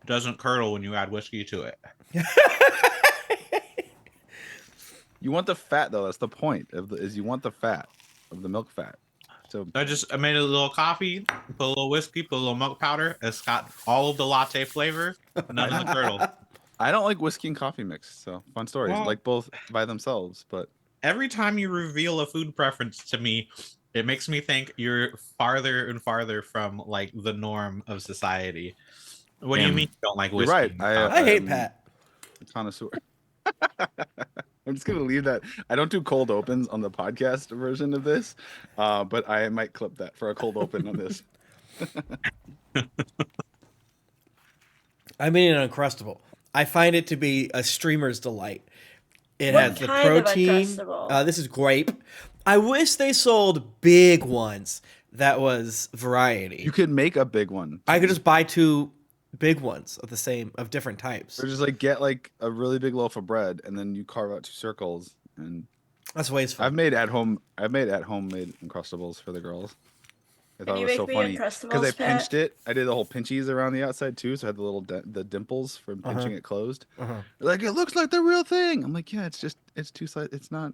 doesn't curdle when you add whiskey to it. You want the fat though. That's the point is you want the fat of the milk fat. So I made a little coffee, put a little whiskey, put a little milk powder. It's got all of the latte flavor, none of the curdle. I don't like whiskey and coffee mix. So fun stories, Well, like both by themselves. But every time you reveal a food preference to me, it makes me think you're farther and farther from like the norm of society. What do you mean you don't like you're whiskey? right. I hate Pat. Connoisseur. I'm just gonna leave that. I don't do cold opens on the podcast version of this, but I might clip that for a cold open on this. I mean, an Uncrustable. I find it to be a streamer's delight. It What has the kind of protein. Uncrustable? This is grape. I wish they sold big ones. That was variety. You could make a big one. I could just buy 2 big ones of different types. Or just like get like a really big loaf of bread and then you carve out 2 circles and That's wasteful. I've made at home made Uncrustables for the girls. I thought Can it you was so make me funny Uncrustables, because I Pat? pinched it. I did the whole pinchies around the outside too, so I had the little the dimples from pinching it closed. They're like, it looks like the real thing. I'm like, yeah, it's 2 sides. It's not.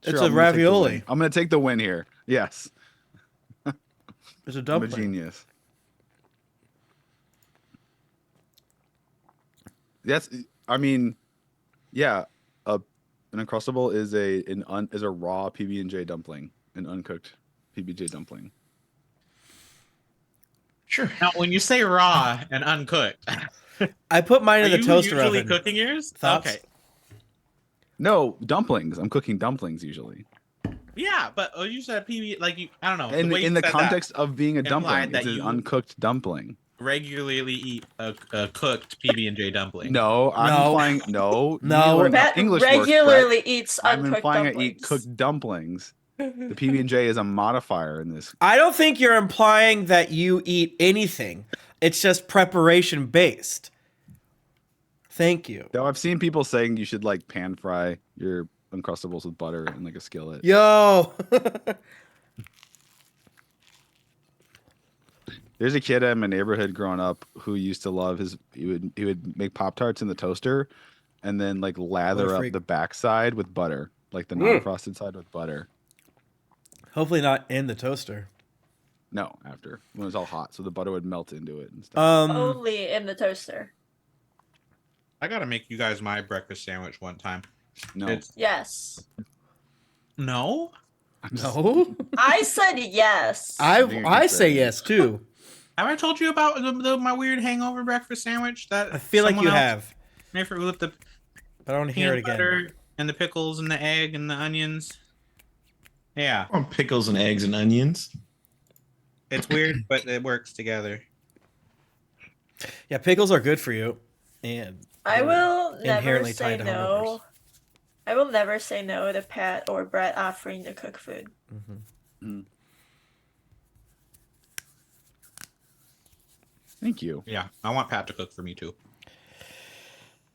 It's Sure, a ravioli. I'm gonna take the win here. Yes, It's a I'm a dumpling. genius. Yes, I mean, yeah, an Uncrustable is a raw PB&J dumpling, an uncooked PB&J dumpling. Sure. Now, when you say raw and uncooked, I put mine are in the you toaster usually oven. cooking yours? Thoughts? Okay. No, dumplings. I'm cooking dumplings usually. Yeah, but you said PB, like you, I don't know. And way you in the said that context of being a implied dumpling, that it's an you- uncooked dumpling. regularly eat a cooked PB&J dumpling. No, I'm No. implying no. No. You learn how Pat English works, regularly Brett. eats I'm uncooked implying dumplings. I eat cooked dumplings. The PB&J is a modifier in this. I don't think you're implying that you eat anything. It's just preparation based. Thank you. Though I've seen people saying you should like pan fry your Uncrustables with butter in like a skillet. Yo. There's a kid in my neighborhood growing up who used to love he would make Pop-Tarts in the toaster and then like lather What a up freak. the backside with butter, like the non-frosted side with butter. Hopefully not in the toaster. No, after when it was all hot, so the butter would melt into it and stuff. Only in the toaster. I gotta make you guys my breakfast sandwich one time. No, It's, Yes. no? No. I said yes. I say yes too. Have I told you about my weird hangover breakfast sandwich? That I feel like someone you else have, made for with the but I want to hear it peanut again. butter and the pickles and the egg and the onions. Yeah, On pickles and eggs and onions. it's weird, but it works together. Yeah, pickles are good for you, and I will never inherently say tied to no. hungovers. I will never say no to Pat or Brett offering to cook food. thank you. Yeah, I want Pat to cook for me too.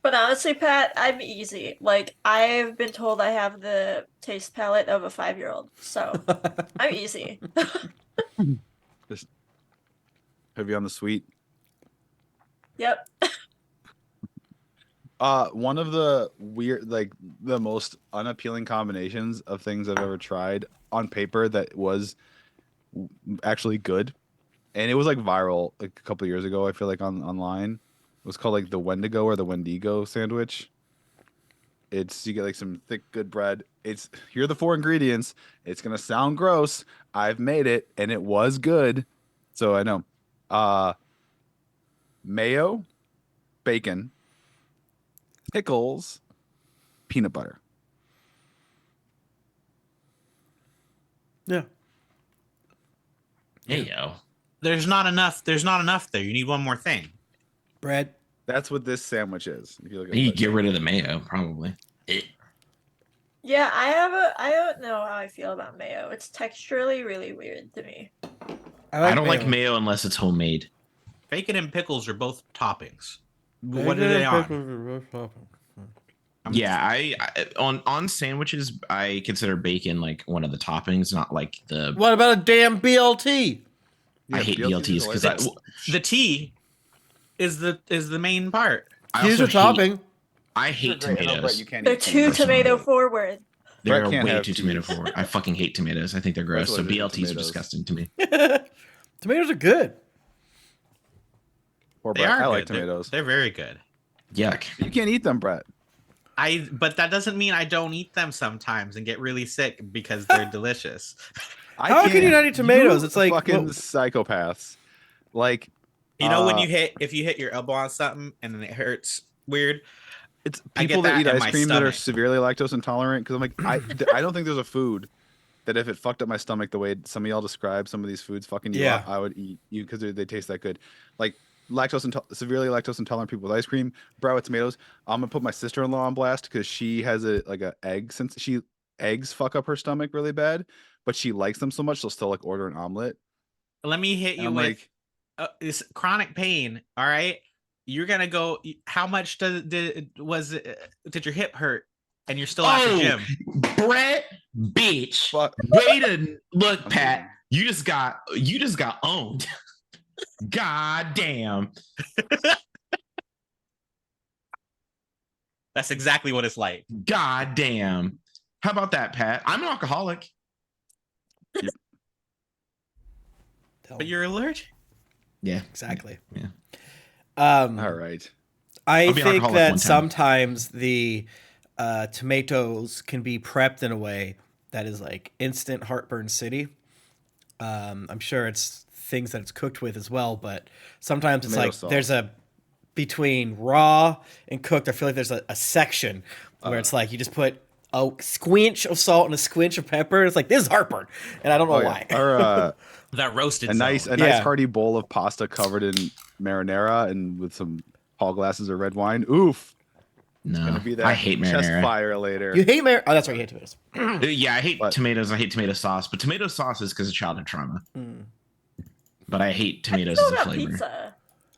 But honestly, Pat, I'm easy. Like, I've been told I have the taste palate of a 5-year-old. So, I'm easy. Just heavy on the sweet. Yep. One of the weird, like the most unappealing combinations of things I've ever tried on paper that was actually good, and it was like viral like a couple years ago. I feel like online, it was called like the Wendigo or the Wendigo sandwich. It's you get like some thick good bread. Here are the 4 ingredients. It's gonna sound gross. I've made it, and it was good. So I know, mayo, bacon, pickles, peanut butter. yeah. Hey yo. There's not enough. There's not enough there. You need one more thing. Bread. That's what this sandwich is. If you look at You the- get rid of the mayo, probably. Yeah, I don't know how I feel about mayo. It's texturally really weird to me. I don't like mayo unless it's homemade. Bacon and pickles are both toppings. What are they on? Yeah, I on sandwiches I consider bacon like one of the toppings, not like the. What about a damn BLT? I hate BLTs because hilarious. The tea is the main part. I Here's also a hate- topping. I hate tomatoes. You can't They're eat too tomatoes. tomato forward. They're Brett can't way have too cheese. tomato forward. I fucking hate tomatoes. I think they're gross. Brett's So allergic to BLTs are tomatoes. disgusting to me. Tomatoes are good. Or They Brett, are I like good. They're- tomatoes. They're very good. Yuck. You can't eat them, Brett. But that doesn't mean I don't eat them sometimes and get really sick because they're delicious. How can you not eat tomatoes? You It's like, fucking well- psychopaths. Like You know when Uh, if you hit your elbow on something and then it hurts weird. it's I get people that that eat in ice my cream that are stomach. severely lactose intolerant. Because I'm like, I don't think there's a food that if it fucked up my stomach the way some of y'all describe some of these foods fucking you Yeah. up, I would eat you because they taste that good. Like severely lactose intolerant people with ice cream, brow with tomatoes. I'm gonna put my sister-in-law on blast because she has a egg since eggs fuck up her stomach really bad, but she likes them so much she'll still like order an omelet. Let me hit And you I'm with like, this chronic pain. All right, you're gonna go. How much did your hip hurt? And you're still at the gym. Brett, bitch. fuck. Way to look, I'm Pat. kidding. You just got owned. God damn. That's exactly what it's like. God damn. How about that, Pat? I'm an alcoholic. But you're allergic. Yeah. Exactly. Yeah. All right. I I'll be an think alcoholic one that time. sometimes the tomatoes can be prepped in a way that is like instant heartburn city. I'm sure it's things that it's cooked with as well, but sometimes it's Tomato like sauce. there's a between raw and cooked. I feel like there's a section where it's like you just put a squinch of salt and a squinch of pepper. It's like this is heartburn, and I don't know Oh, why. yeah. Or That roasted a nice zone. Yeah. hearty bowl of pasta covered in marinara and with some tall glasses of red wine. Oof. No. Gonna be that I hate chest marinara. fire later. You hate Oh, that's right. You hate tomatoes. Yeah, I hate But- tomatoes. I hate tomato sauce, but tomato sauce is because of childhood trauma. Mm. But I hate I tomatoes feel as a about flavor. pizza.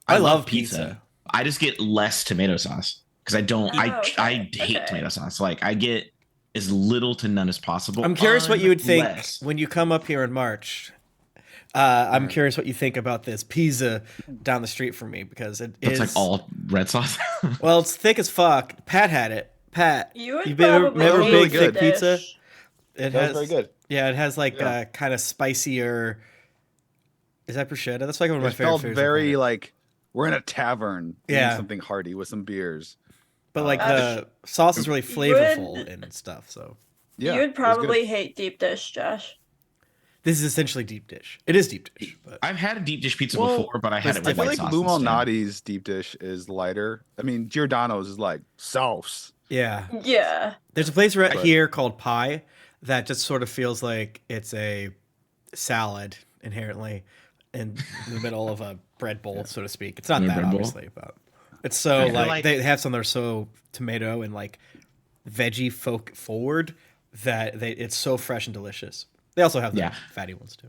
I love pizza. I just get less tomato sauce because I don't. Oh, okay. I hate Okay. tomato sauce. Like I get as little to none as possible. I'm curious what you would think unless- when you come up here in March. I'm curious what you think about this pizza down the street from me because it It's is like all red sauce. well, it's thick as fuck. Pat had it. Pat, You would you been probably remember hate big the thick dish. pizza? It That has was very good. Yeah, it has like Yeah. kind of spicier. Is that bruschetta? That's like one of my It favorite felt foods. very like we're in a tavern eating Yeah. something hearty with some beers. but like Uh, the sauce is really you flavorful would- and stuff. So Yeah, you would it was good. probably hate deep dish, Josh. this is essentially deep dish. It is deep dish, but I've had a deep dish pizza Well, before, but I had it I with feel white like sauce. Lou instead. Malnati's deep dish is lighter. I mean, Giordano's is like sauce. yeah. Yeah. There's a place right But- here called Pie that just sort of feels like it's a salad inherently in the middle of a bread bowl, so to speak. It's not In a that bread bowl? obviously, but it's so I feel like, like- they have some that are so tomato and like veggie folk forward that it's so fresh and delicious. They also have the Yeah. fatty ones too.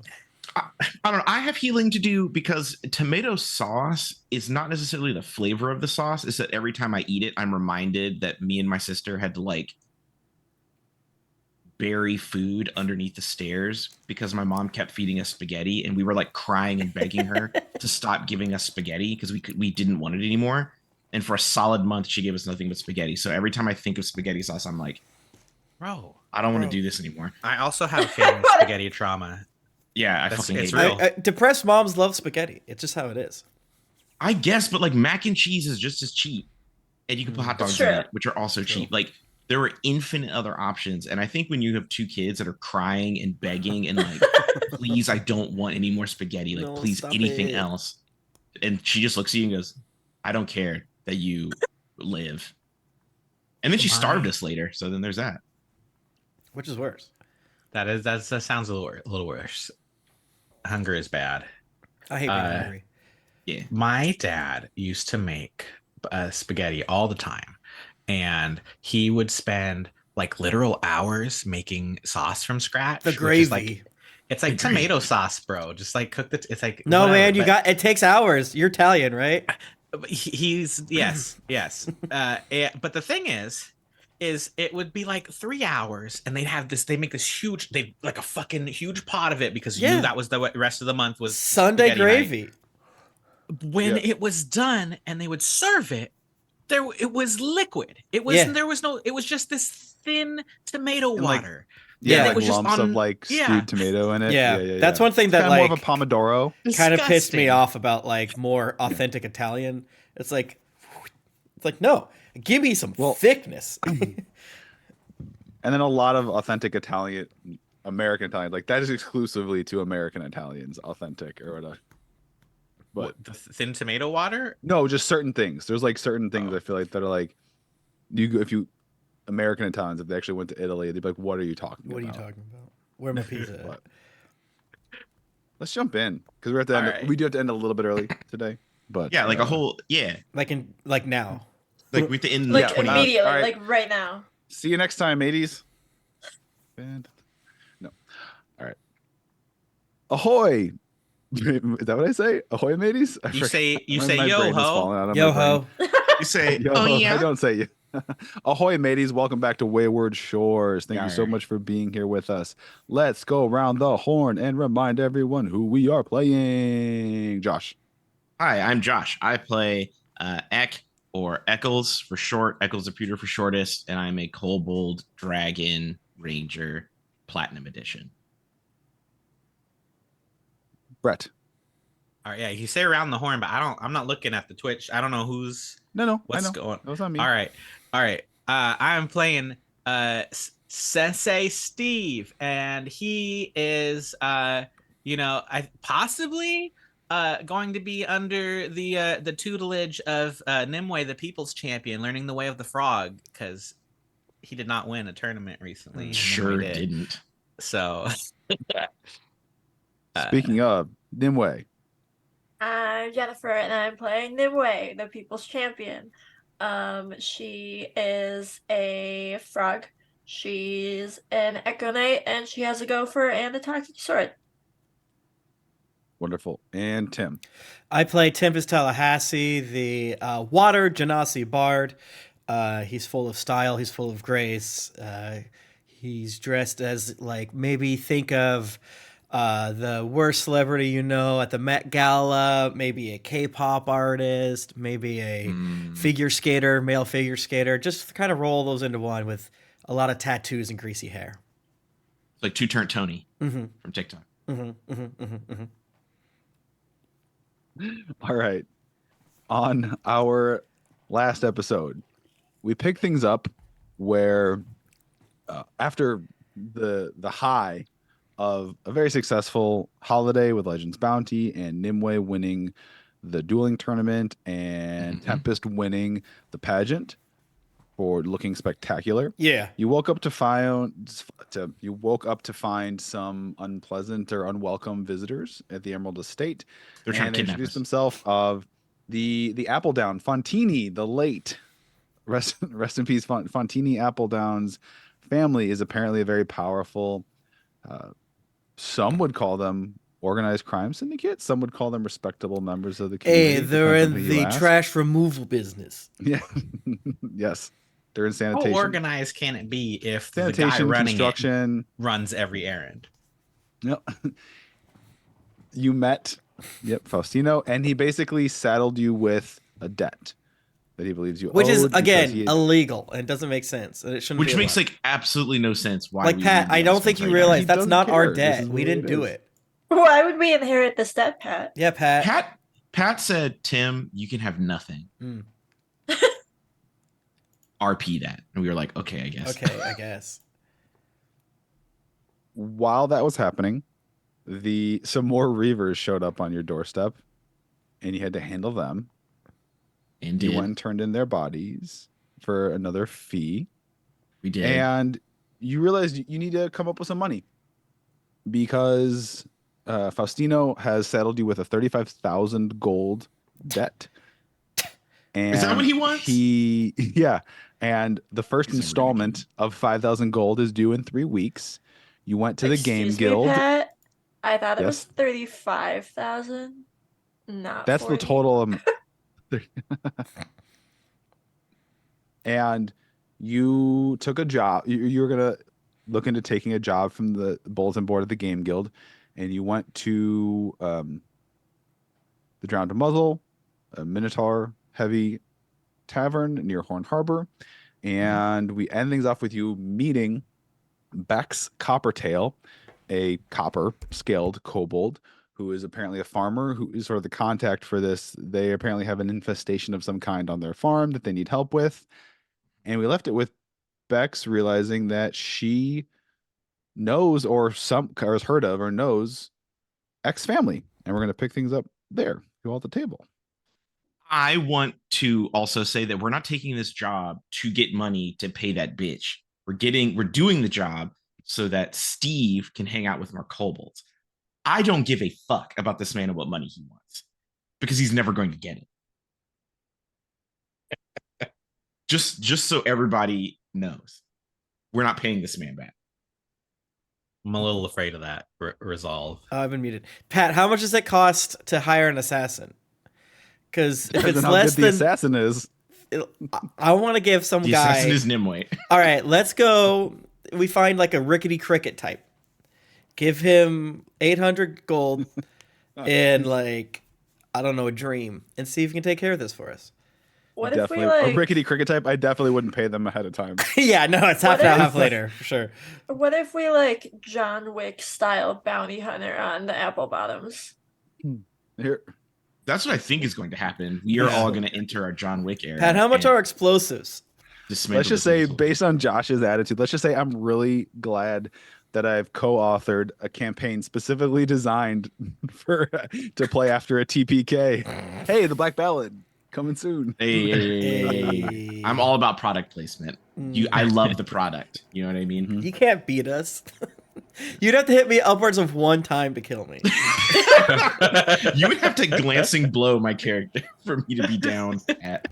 I don't know. I have healing to do because tomato sauce is not necessarily the flavor of the sauce. It's that every time I eat it, I'm reminded that me and my sister had to like bury food underneath the stairs because my mom kept feeding us spaghetti, and we were like crying and begging her to stop giving us spaghetti because we didn't want it anymore. And for a solid month, she gave us nothing but spaghetti. So every time I think of spaghetti sauce, I'm like, Bro, I don't want Bro. to do this anymore. I also have family spaghetti trauma. Yeah, I That's- fucking it's hate real. it. Depressed moms love spaghetti. It's just how it is. I guess, but like mac and cheese is just as cheap, and you can put hot That's dogs in true. it, which are also True. cheap. Like there are infinite other options, and I think when you have two kids that are crying and begging and like, please, I don't want any more spaghetti. Like, No, please, stop anything it. else. And she just looks at you and goes, I don't care that you live. And then she Why? starved us later. So then there's that. Which is worse. That sounds a little worse. Hunger is bad. I hate being Uh, hungry. Yeah. My dad used to make spaghetti all the time, and he would spend like literal hours making sauce from scratch. The which is gravy. like, it's like The gravy. tomato sauce, bro. Just like cook the. It's like No, whatever, man, you but- got it takes hours. You're Italian, right? but he's yes. But the thing is it would be like 3 hours, and they'd have this. They make this huge. They like a fucking huge pot of it because you Yeah. knew that was the rest of the month was Sunday spaghetti night. gravy. when Yeah. it was done and they would serve it, it was liquid. It was Yeah. there was no. It was just this thin tomato And, like, water. Yeah, Yeah. it like was just lumps of on- like yeah. stewed tomato in it. Yeah, Yeah. that's one thing It's that, kind of more of a like, pomodoro. kind of pissed me Disgusting. off about like more authentic Italian. It's like no, give me some thickness. And then a lot of authentic American Italian, like that is exclusively to American Italians, authentic or whatever. But What, the thin tomato water? no, just certain things. There's like certain things Oh. I feel like that are like American Italians, if they actually went to Italy, they'd be like, "What are you talking What are you about?" talking about? Where my pizza at? But let's jump in because we're at the end. All right. We do have to end a little bit early today, but Yeah, like a whole Like now. like we have to end Like Yeah, immediately, all right. like right now. See you next time, mateys. And no, all right. Ahoy! Is that what I say? Ahoy, mateys! I You forgot. say My yo brain has ho. fallen out of Yo my brain. ho. You say, Yo, oh I yeah. don't say you. Ahoy, mateys! Welcome back to Wayward Shores. Thank you so Yarr. much for being here with us. Let's go around the horn and remind everyone who we are playing. Josh. Hi, I'm Josh. I play Eck or Eccles for short, Eccles of Pewter for shortest, and I'm a Kobold Dragon Ranger Platinum Edition. Brett. All right, yeah, you say around the horn, but I'm not looking at the Twitch. I don't know who's No, what's I know. going. That was on me. All right. I'm playing Sensei Steve, and he is I possibly going to be under the tutelage of Nimue, the People's Champion, learning the way of the frog, because he did not win a tournament recently. and Sure Nimue did. didn't. So Speaking of Nimue, I'm Jennifer, and I'm playing Nimue, the People's Champion. She is a frog. She's an Echo Knight, and she has a gopher and a talking sword. wonderful, and Tim. I play Tempest Tallahassee, the water Genasi bard. He's full of style. He's full of grace. He's dressed as, like, maybe think of the worst celebrity you know at the Met Gala, maybe a K-pop artist, maybe a figure skater, male figure skater. Just kind of roll those into one with a lot of tattoos and greasy hair. It's like Two Turn Tony Mm-hmm. from TikTok. Mm-hmm. Mm-hmm. Mm-hmm. All right. On our last episode, we picked things up where after the high of a very successful holiday with Legends Bounty and Nimue winning the dueling tournament and Mhm. Tempest winning the pageant for looking spectacular. Yeah. You woke up to find some unpleasant or unwelcome visitors at the Emerald Estate. They're trying And to they kidnap introduced us. themselves of the Appledown Fontini, the late rest in peace Fontini Appledown's family is apparently a very powerful. Some would call them organized crime syndicate. Some would call them respectable members of the community. Hey, they're Depends on in who you the ask. trash removal business. Yeah. Yes. They're in how sanitation. organized can it be if the guy Sanitation, running it construction. runs every errand? Yep. You met, Faustino, and he basically saddled you with a debt that he believes you Which is, owed because again, he had- illegal and doesn't make sense. And it shouldn't Which be makes allowed. like absolutely no sense. Why? Like, we Pat, would I do don't this think you right now. realize He that's doesn't not our care. This debt. is We what didn't it do is. it. Why would we inherit this debt, Pat? Yeah, Pat. Pat said, "Tim, you can have nothing." Mm. RP that, and we were like, "Okay, I guess." Okay, I guess. While that was happening, some more Reavers showed up on your doorstep, and you had to handle them. And You did. went and turned in their bodies for another fee. We did. And you realized you need to come up with some money because Faustino has saddled you with a 35,000 gold debt. And Is that what he wants? Yeah. And the first He's a installment of 5,000 gold is due in 3 weeks. You went to the Game Excuse me, Guild. Pat? I thought it was Yes? 35,000. Not That's 40. the total. And you took a job. You were gonna look into taking a job from the bulletin board of the Game Guild, and you went to the Drowned Muzzle, a Minotaur Heavy Tavern near Horn Harbor. And we end things off with you meeting Bex Coppertail, a copper scaled kobold who is apparently a farmer who is sort of the contact for this. They apparently have an infestation of some kind on their farm that they need help with. And we left it with Bex realizing that she knows or has heard of or knows X family. And we're going to pick things up there, go at the table. I want to also say that we're not taking this job to get money to pay that bitch. We're doing the job so that Steve can hang out with more kobolds. I don't give a fuck about this man and what money he wants because he's never going to get it. just so everybody knows, we're not paying this man back. I'm a little afraid of that resolve. Oh, I've been muted. Pat, how much does it cost to hire an assassin? Because if it's how less good the than assassin is. I want to give some The guy. assassin is Nimue. All right, let's go. We find like a rickety cricket type. Give him 800 gold and like I don't know, a dream, and see if he can take care of this for us. What if we Definitely like? a rickety cricket type. I definitely wouldn't pay them ahead of time. Yeah, no, it's half What now, if- half later for sure. What if we like John Wick style bounty hunter on the apple bottoms? Here, That's what I think is going to happen. We are all going to enter our John Wick era. Pat, how much and are explosives? dismantle let's just this say, missile. based on Josh's attitude, let's just say I'm really glad that I've co-authored a campaign specifically designed to play after a TPK. Hey, the Black Ballad coming soon. Hey. I'm all about product placement. I love the product. You know what I mean? You can't beat us. You'd have to hit me upwards of one time to kill me. You would have to glancing blow my character for me to be down at.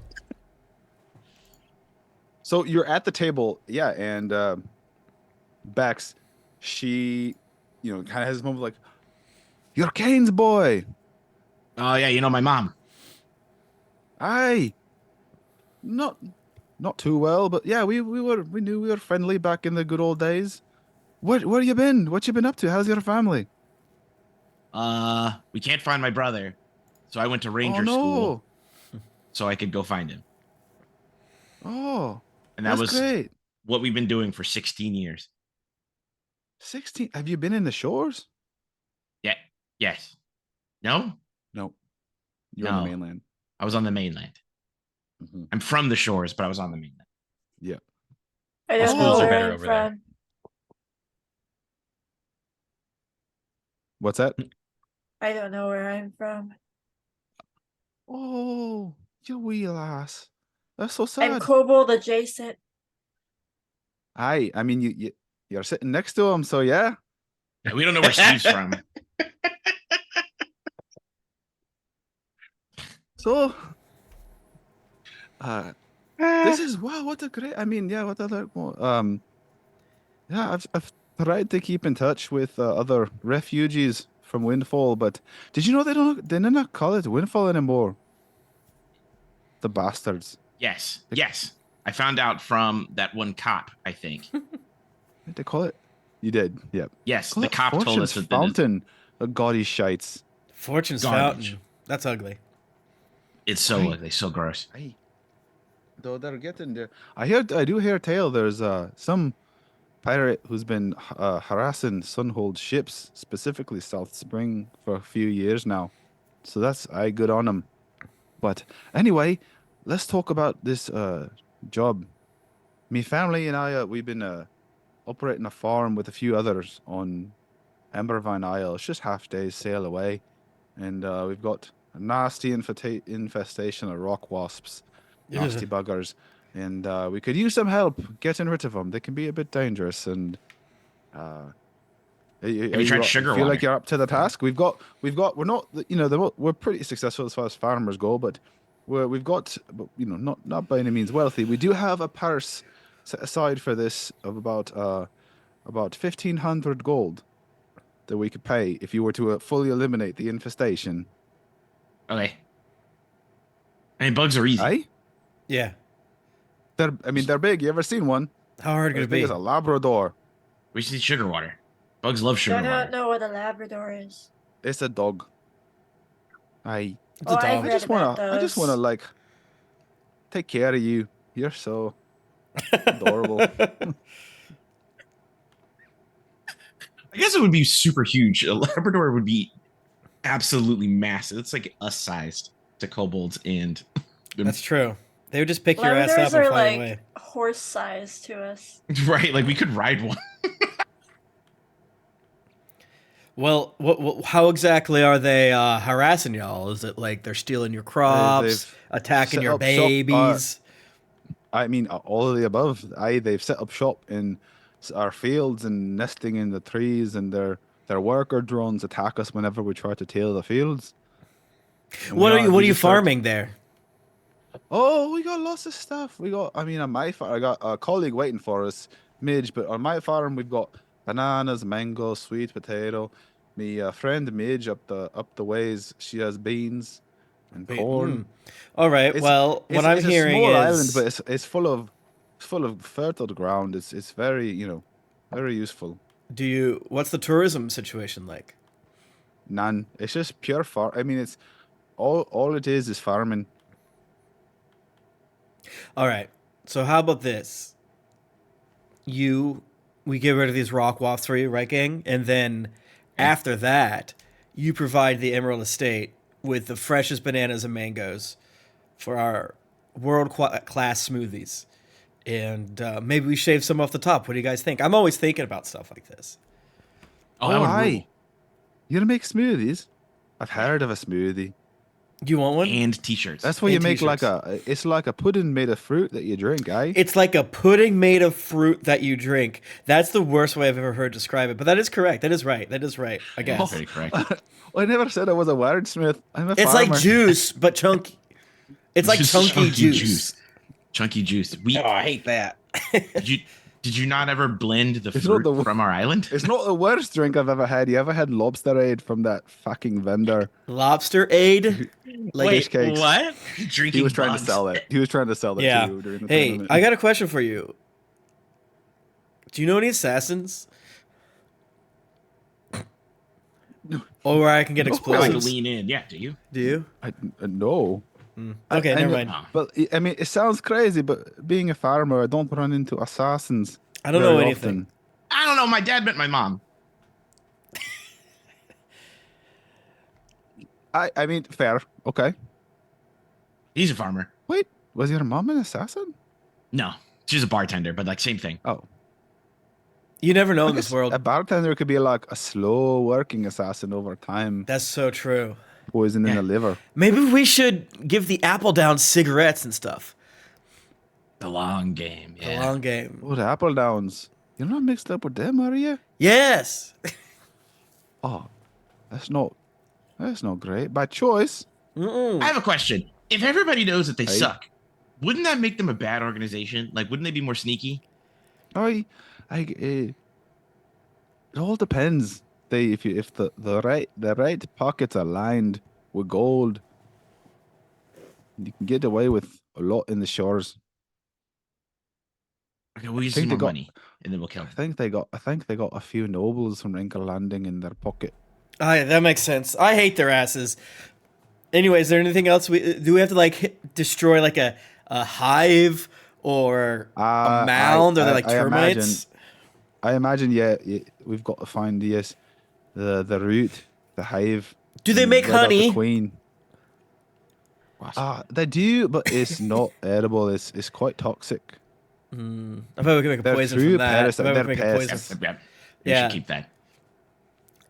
So you're at the table, yeah, and Bex, she, kind of has this moment like, "You're Kane's boy." Oh yeah, my mom. Aye. Not too well, but yeah, we knew we were friendly back in the good old days. Where you been? What you been up to? How's your family? We can't find my brother, so I went to ranger Oh no. school so I could go find him. Oh, And that that's was great. what we've been doing for 16 years. 16. Have you been in the shores? Yeah. Yes. No? No. You're on the No. mainland. I was on the mainland. Mhm. I'm from the shores, but I was on the mainland. Yeah. I don't schools know are where better I'm over there. from. What's that? I don't know where I'm from. Oh, you wee lass. That's so I'm sad. kobold adjacent. Aye, I mean you're sitting next to him, so yeah. Yeah, we don't know where Steve's from. So, this is wow. What a great. I mean, yeah. What other? Yeah. I've tried to keep in touch with other refugees from Windfall, but did you know they don't call it Windfall anymore? The bastards. Yes. Yes. I found out from that one cop, I think. They call it. You did. Yep. Yes, Call the it cop told Fortune's us that Fountain. A gaudy shites. Fortune's Garbage. Fountain. That's ugly. it's so Right. ugly, so gross. Aye. Though they're getting there. I do hear a tale. There's some pirate who's been harassing Sunhold ships, specifically South Spring, for a few years now. So that's good on him. But anyway, let's talk about this job. Me family and I, we've been operating a farm with a few others on Embervine Isle. It's just half day's sail away, and we've got a nasty infestation of rock wasps, nasty buggers, and we could use some help getting rid of them. They can be a bit dangerous, and are you tried sugar feel like water? you're up to the task? We're not, we're pretty successful as far as farmers go, but we've got, not by any means wealthy. We do have a purse set aside for this of about 1,500 gold that we could pay if you were to fully eliminate the infestation. Okay. I mean, bugs are easy. Aye? Yeah. They're big. You ever seen one? How hard They're could as it big be? as a Labrador. We should see sugar water. Bugs love sugar I don't water. know what a Labrador is. It's a dog. Aye. It's Oh, a I've dog. read about I just wanna those. like take care of you. You're so adorable. I guess it would be super huge. A Labrador would be absolutely massive. It's like us sized to kobolds and That's true. They would just pick your ass Labradors up and are fly like away. horse size to us. right. Like we could ride one. Well, how exactly are they harassing y'all? Is it like they're stealing your crops, They've attacking set your up shop, babies? I mean, all of the above. They've set up shop in our fields and nesting in the trees, and their worker drones attack us whenever we try to till the fields. And What are you? What we are you just start- farming there? Oh, we got lots of stuff. I mean, on my farm, I got a colleague waiting for us, Midge. But on my farm, we've got bananas, mango, sweet potato. Me friend Midge up the ways, she has beans and corn. All right. It's Well, what I'm it's a hearing small is island, but it's full of fertile ground. It's very very useful. What's the tourism situation like? None. It's just pure farm. I mean, it's all it is farming. All right. So how about this? We get rid of these rock wafts for you, right, gang? And then after that, you provide the Emerald Estate with the freshest bananas and mangoes for our class smoothies. And maybe we shave some off the top. What do you guys think? I'm always thinking about stuff like this. Oh, that would aye. rule. You gonna make smoothies? I've heard of a smoothie. Do you want one? And t-shirts. That's where you And make like t-shirts. it's like a pudding made of fruit that you drink, eh? It's like a pudding made of fruit that you drink. That's the worst way I've ever heard describe it, but that is correct. That is right. That is right. I guess. Very correct. I never said I was a wordsmith. I'm a It's farmer. like juice, but chunky. It's like Just chunky juice. Chunky juice. I hate that. Did you not ever blend the It's not fruit the- from our island? It's not the worst drink I've ever had. You ever had lobster aid from that fucking vendor? Lobster aid. Like, Fish cakes. what? Drinking He was trying bugs. to sell it. He was trying to sell it yeah. to you during the Hey, tournament. I got a question for you. Do you know any assassins? Or where I can get No. I like to explosives? lean in. Yeah, do you? Do you? No. Okay, I never know- mind. Oh. But I mean, it sounds crazy, but being a farmer, I don't run into assassins. I don't know very anything. often. I don't know. My dad met my mom. I mean, fair. Okay. He's a farmer. Wait, was your mom an assassin? No, she's a bartender, but like same thing. Oh, You never know I in this guess world. a bartender could be like a slow working assassin over time, That's so true. poison in Yeah. the liver. Maybe we should give the apple down cigarettes and stuff. The long game. The Yeah. long game. Oh, the apple downs. You're not mixed up with them, are you? Yes. Oh, that's not great. By choice. Mm-mm. I have a question. If everybody knows that they Hey. suck, wouldn't that make them a bad organization? Like, wouldn't they be more sneaky? It all depends. If the right pockets are lined with gold, you can get away with a lot in the shores. Okay, we'll use think some they more got- money, and then we'll kill I them. think they got a few nobles from Wrinkle Landing in their pocket. Oh, yeah, that makes sense. I hate their asses. Anyway, is there anything else do we have to like destroy like a hive or a mound or like termites? I imagine, yeah, we've got to find the root, the hive. Do they and make rid of the honey? queen. They do, but it's not edible. It's quite toxic. I bet we can make a They're poison true from that. I parasites. bet we can They're make a poison. pests. Yep. We Yeah. should keep that.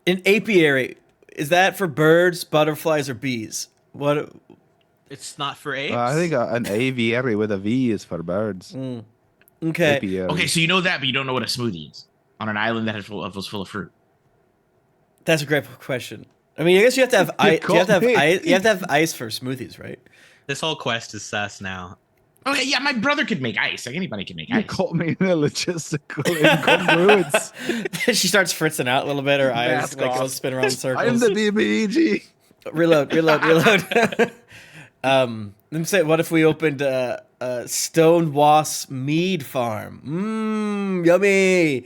An apiary, is that for birds, butterflies, or bees? What? It's not for apes. I think an aviary with a V is for birds. Okay. Apiary. Okay, so you know that, but you don't know what a smoothie is on an island that was full of fruit. That's a great question. I mean, I guess you have to have ice. You have to have caught me. ice. You have to have ice for smoothies, right? This whole quest is sus now. Okay, yeah, my brother could make ice. Like anybody can make You ice. caught me in a logistical incongruence. She starts fritzing out a little bit. Her eyes Mask like go off. spin around in circles. I am the BBEG. Reload. Let me say, what if we opened a Stone Wasp Mead Farm? Yummy.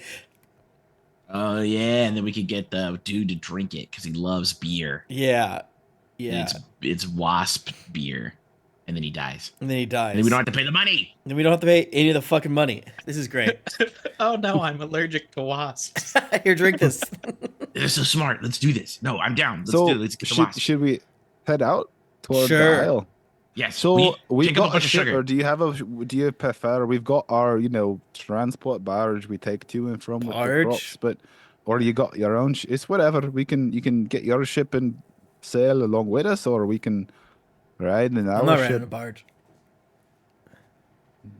Oh yeah, and then we could get the dude to drink it because he loves beer. Yeah. Yeah. It's wasp beer, and then he dies. And then he dies. And then we don't have to pay the money. Then we don't have to pay any of the fucking money. This is great. Oh no, I'm allergic to wasps. Here, drink this. This is so smart. Let's do this. No, I'm down. Let's So do it. Let's get the wasp. should we head out toward Sure. the aisle? Yes. So we've take up got a bunch of ship, sugar. or do you prefer? We've got our transport barge we take to and from with the Barge? crops, but or you got your own. It's whatever. You can get your ship and sail along with us, or we can ride in I'm our not riding a ship. barge.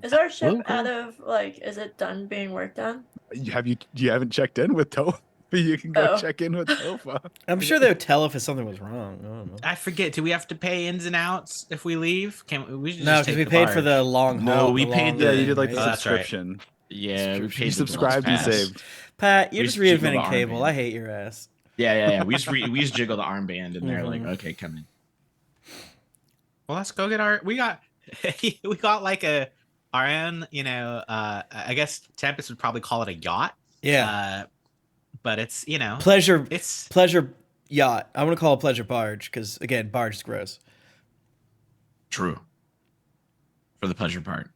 Is our ship Okay. out of is it done being worked on? You haven't checked in with Toph. You can go Oh. check in with Toph. I'm sure they would tell if something was wrong. I don't know. I forget. Do we have to pay ins and outs if we leave? Can we should No, just because take we the paid for barge. the long No, haul. we the paid long Yeah, the- you did like right? the Oh, that's right. subscription. Yeah, we paid You the subscribed and pass. saved. Pat, you're We just just jiggle the reinventing cable. armband. I hate your ass. Yeah. We just jiggle the armband, and they're like, Mhm. okay, come in. Well, let's go get our. We got like our own. I guess Tempest would probably call it a yacht. Yeah. But it's Pleasure it's yacht. I want to call it pleasure barge because again, barge is gross. True. For the pleasure part.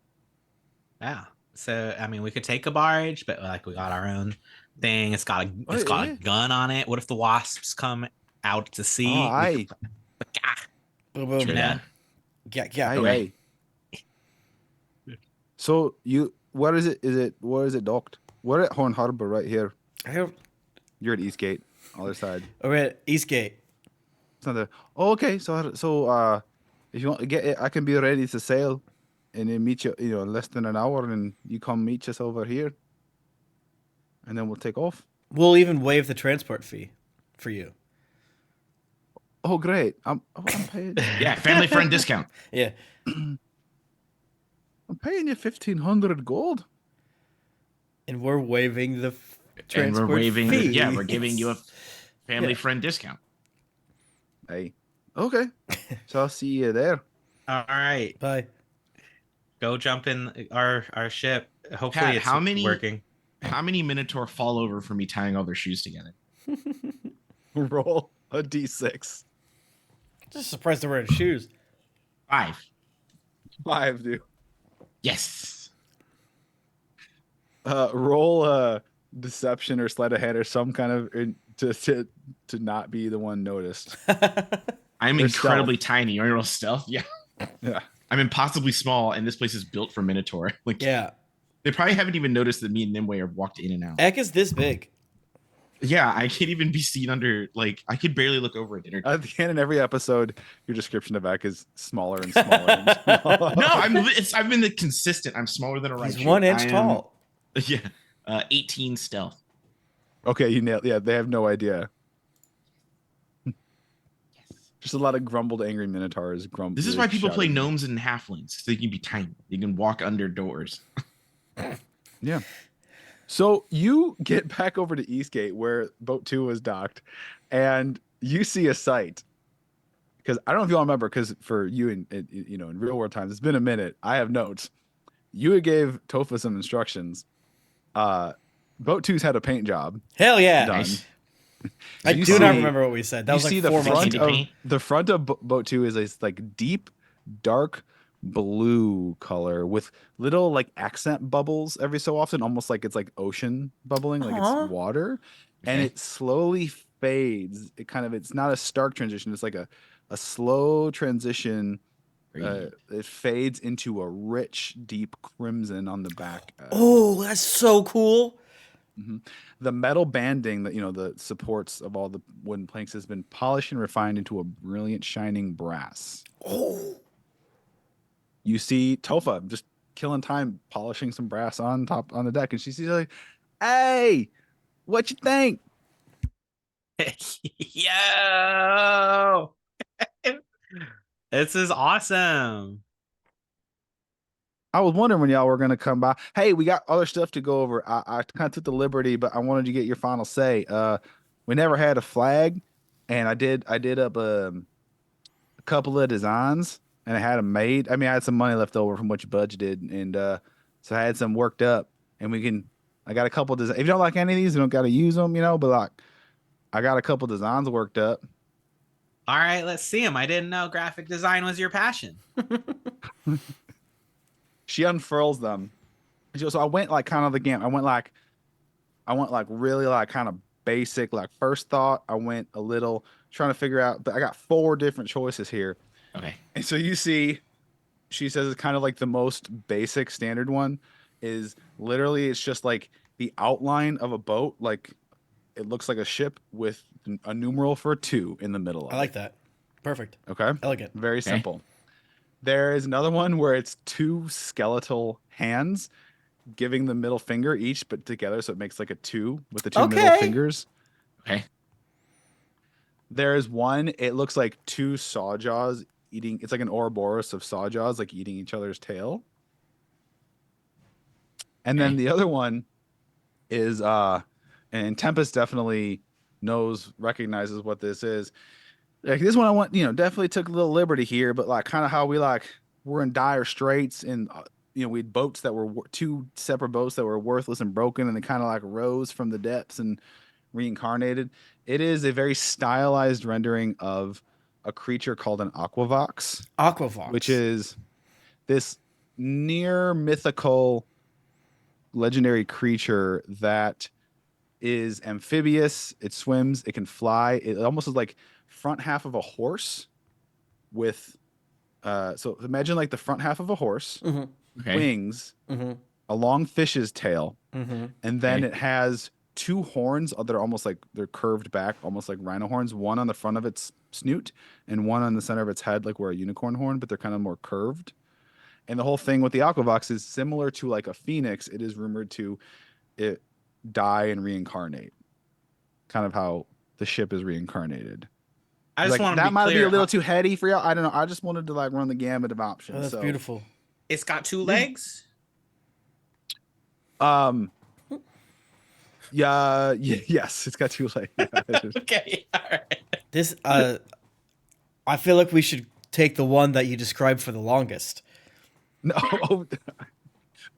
yeah. So I mean, we could take a barge, but like we got our own thing. It's got a gun on it. What if the wasps come out to sea? Oh, aye. Boom, boom. True Yeah. that. Yeah. Aye, Okay. aye. So where is it docked? We're at Horn Harbor right here. I don't. You're at Eastgate, other side. We're at Eastgate. It's not there. Oh, okay. So if you want to get it, I can be ready to sail, and then meet you. In less than an hour, and you come meet us over here, and then we'll take off. We'll even waive the transport fee for you. Oh, great! I'm paying. Yeah, family friend discount. Yeah. I'm paying you 1,500 gold. And we're waiving the And transport we're waiving fee. yeah, we're giving you a family friend discount. Hey. Okay. So I'll see you there. All right. Bye. Go jump in our ship. Hopefully Pat, it's how many- working. How many Minotaur fall over for me tying all their shoes together? Roll a d6. Just surprised they're wearing shoes. 5. 5, dude. Yes. Roll a deception or sleight of hand or some kind of to not be the one noticed. I'm Or incredibly tiny. You want to roll stealth? Yeah. Yeah. I'm impossibly small, and this place is built for Minotaur. Like, Yeah. they probably haven't even noticed that me and Nimue have walked in and out. Eck is this big. Yeah, I can't even be seen under, like, I could barely look over at dinner. At the end of every episode, your description of Eck is smaller and smaller and smaller. No, I've been the consistent. I'm smaller than a right. He's 1 inch tall. Yeah. 18 stealth. Okay, you nailed. Yeah, they have no idea. Just a lot of grumbled, angry minotaurs. This is why people play shouting. gnomes and halflings. So they can be tiny. You can walk under doors. Yeah. So you get back over to Eastgate where boat 2 was docked, and you see a sight. Because I don't know if you all remember, because for you in real world times, it's been a minute. I have notes. You gave Tofa some instructions. Boat 2's had a paint job Hell yeah. done. Nice. I You do not see- remember what we said. That you was like see 4 months front ago. paint? the front of boat 2 is a like deep, dark blue color with little like accent bubbles every so often, almost like it's like ocean bubbling, like Aw. it's water, and Okay. it slowly fades. It's not a stark transition. It's like a slow transition. It fades into a rich, deep crimson on the back. Oh, that's so cool. The metal banding that the supports of all the wooden planks has been polished and refined into a brilliant, shining brass. Oh. You see Tofa just killing time polishing some brass on the deck, and she's like, "Hey, what you think?" Yo, this is awesome. I was wondering when y'all were gonna come by. Hey, we got other stuff to go over. I kind of took the liberty, but I wanted to get your final say. We never had a flag, and I did up a couple of designs, and I had them made. I mean, I had some money left over from what you budgeted, and so I had some worked up, and I got a couple designs. If you don't like any of these, you don't got to use them, but like, I got a couple designs worked up. All right, let's see him. I didn't know graphic design was your passion. She unfurls them. So I went like kind of the game. I went like really like kind of basic, like first thought. I went a little trying to figure out, but I got 4 different choices here. Okay. And so you see, she says it's kind of like the most basic standard one is literally it's just like the outline of a boat, like it looks like a ship with a numeral for a 2 in the middle of I like it. that. Perfect. Okay. Elegant. Very simple. There is another one where it's 2 skeletal hands giving the middle finger each, but together, so it makes like a 2 with the 2 middle Okay. fingers. Okay. There is one, it looks like 2 saw jaws eating, it's like an Ouroboros of saw jaws, like eating each other's tail. And then Okay. the other one is, and Tempest definitely recognizes what this is. Like this one, I want, definitely took a little liberty here, but like kind of how we're in dire straits and, we had boats that were 2 separate boats that were worthless and broken, and they kind of like rose from the depths and reincarnated. It is a very stylized rendering of a creature called an Aquavox, Aquavox. which is this near mythical legendary creature that is amphibious. It swims, it can fly. It almost is like front half of a horse with so imagine like the front half of a horse, Okay. wings, Mm-hmm. a long fish's tail, Mm-hmm. and then Okay. it has 2 horns that are almost like they're curved back, almost like rhino horns, one on the front of its snoot and one on the center of its head, like where a unicorn horn, but they're kind of more curved. And the whole thing with the Aquavox is similar to like a phoenix. It is rumored to die and reincarnate, kind of how the ship is reincarnated. I just Like, want to that be might be clear. a little too heady for y'all. I don't know. I just wanted to like run the gamut of options. Oh, that's so beautiful. It's got 2 legs. Yes, it's got 2 legs. Okay, all right. This I feel like we should take the one that you described for the longest. No,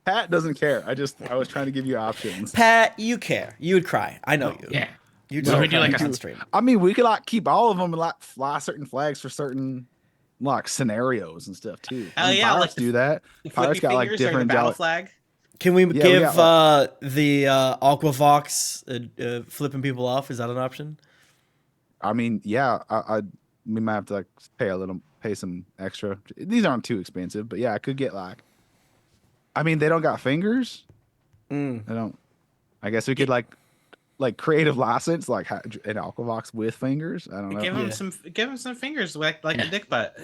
Pat doesn't care. I was trying to give you options. Pat, you care. You would cry. I know you. Yeah. You'd Well, start we do like crying a- on stream. I mean, we could like keep all of them and like fly certain flags for certain like scenarios and stuff too. Hell I mean, yeah, pirates like do that. Pirates Flippy got like fingers or the different battle jolly- flag. Can we Yeah, we give got, the Aquavox flipping people off? Is that an option? I mean, yeah, we might have to like pay some extra. These aren't too expensive, but yeah, I could get like. I mean, they don't got fingers. Mm. They don't. I guess we could like creative license, like an Aquavox with fingers. I don't know. Give him Yeah. give him some fingers like a dick butt.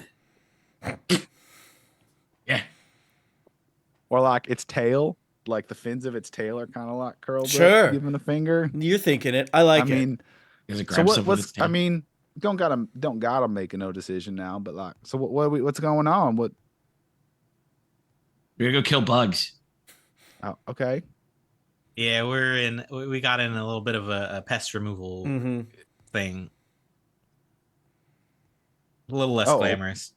Yeah. Or like its tail, like the fins of its tail are kind of like curled Sure. up. Give him a finger. You're thinking it. I like I it. mean, Does it so grab stuff with its what's? I tail? mean, don't gotta make a no decision now. But like, so what's going on? What? We're gonna go kill bugs. Oh, okay. Yeah, we got in a little bit of a pest removal Mm-hmm. thing. A little less Oh. glamorous.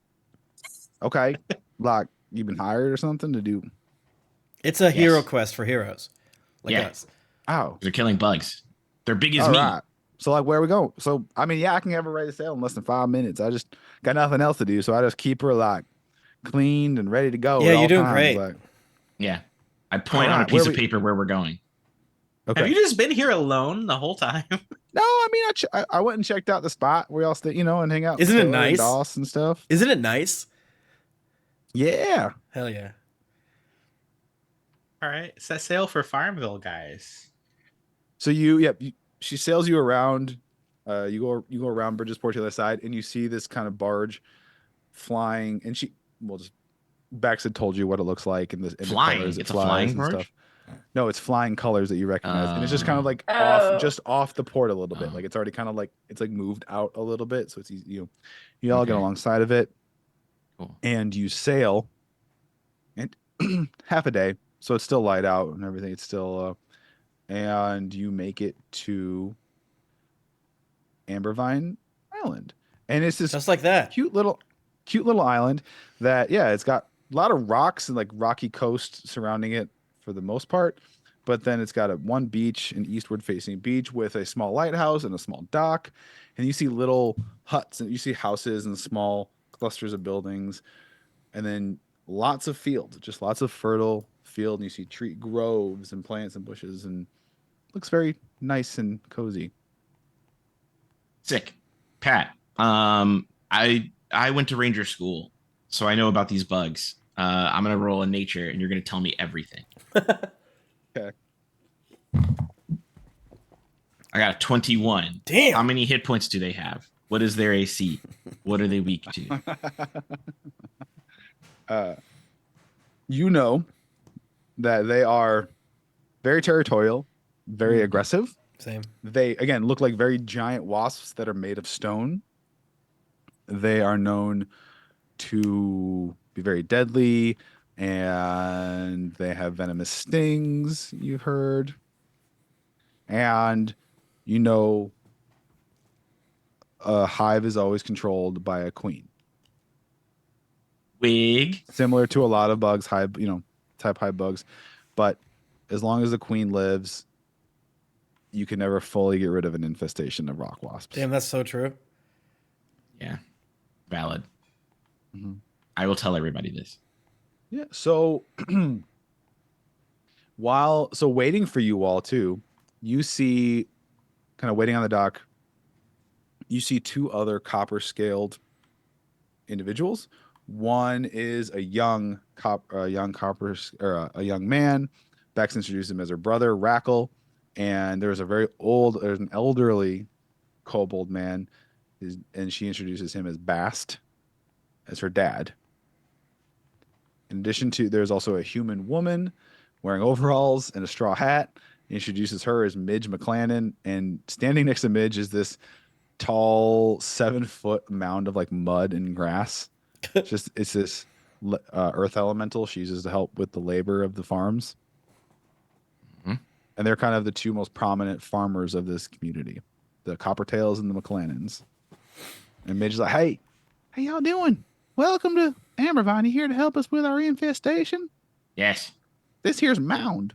Okay. Like you've been hired or something to do. It's a hero Yes. quest for heroes, like Yeah. us. Oh. They're killing bugs. They're big as All me. right. So like where we go? So I mean, yeah, I can have her ready to sail in less than 5 minutes. I just got nothing else to do, so I just keep her like cleaned and ready to go. Yeah, at you're all doing times. great. Like, Yeah. I point on a Alright, piece where of paper where we're going. okay. Have you just been here alone the whole time? No, I mean, I went and checked out the spot where y'all stay, and hang out. with Isn't it Taylor and nice? Doss and stuff. Isn't it nice? Yeah. Hell yeah. All right, set sail for Farmville, guys. So she sails you around. You go around Bridgesport to the other side, and you see this kind of barge flying. And Bex had told you what it looks like and the Flying? colors it It's a flies flying and barge? stuff. No, it's flying colors that you recognize, and it's just kind of like just off the port a little bit. Oh. Like it's already kind of like it's like moved out a little bit, so it's easy. You all get Okay. alongside of it, Cool. and you sail, and half a day, so it's still light out and everything. It's still, and you make it to Ambervine Island, and it's this Just like that. cute little island that it's got a lot of rocks and like rocky coast surrounding it for the most part, but then it's got one beach, an eastward facing beach with a small lighthouse and a small dock. And you see little huts and you see houses and small clusters of buildings. And then lots of fields, just lots of fertile field. And you see tree groves and plants and bushes, and looks very nice and cozy. Sick. Pat, I went to ranger school, so I know about these bugs. I'm gonna roll in nature, and you're gonna tell me everything. Okay. I got a 21. Damn. How many hit points do they have? What is their AC? What are they weak to? You know that they are very territorial, very aggressive. Same. They, again, look like very giant wasps that are made of stone. They are known to be very deadly, and they have venomous stings, you've heard. And you know a hive is always controlled by a queen. Wig. Similar to a lot of bugs, hive, type hive bugs. But as long as the queen lives, you can never fully get rid of an infestation of rock wasps. Damn, that's so true. Yeah. Valid. Mhm. I will tell everybody this. Yeah. So waiting for you all too, you see, kind of waiting on the dock, you see two other copper scaled individuals. One is a young man. Bex introduced him as her brother, Rackle. And there's an elderly kobold man, and she introduces him as Bast, as her dad. In addition to, there's also a human woman wearing overalls and a straw hat. He introduces her as Midge McClannon, and standing next to Midge is this tall 7-foot mound of like mud and grass. It's this earth elemental she uses to help with the labor of the farms. And they're kind of the two most prominent farmers of this community, the Coppertails and the McClannons. And Midge is like, hey, how y'all doing? Welcome to Ambervine. You here to help us with our infestation? Yes. This here's Mound,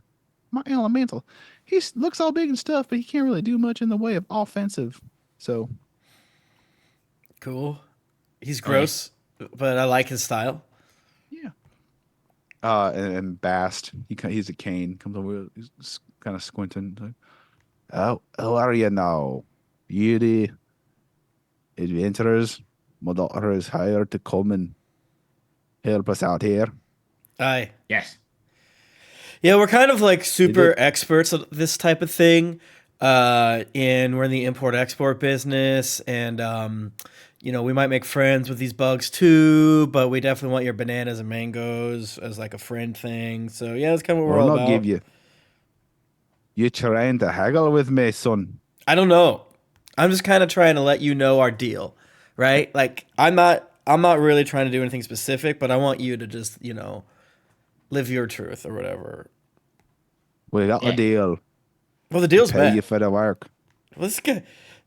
my elemental. He looks all big and stuff, but he can't really do much in the way of offensive. So Cool. He's gross, but I like his style. yeah. And Bast, he's a cane. Comes over, he's kind of squinting. Like, oh, how are you now? You the adventurers? My daughter is hired to come and help us out here. Aye. Yes. Yeah, we're kind of like super experts at this type of thing. And we're in the import-export business, and we might make friends with these bugs too, but we definitely want your bananas and mangoes as like a friend thing. So yeah, that's kind of what we're all about. Give you. You trying to haggle with me, son? I don't know. I'm just kind of trying to let you know our deal, right? Like I'm not really trying to do anything specific, but I want you to just, live your truth or whatever. We got a deal. Well, the deal's Pay bad. you for the work. Well,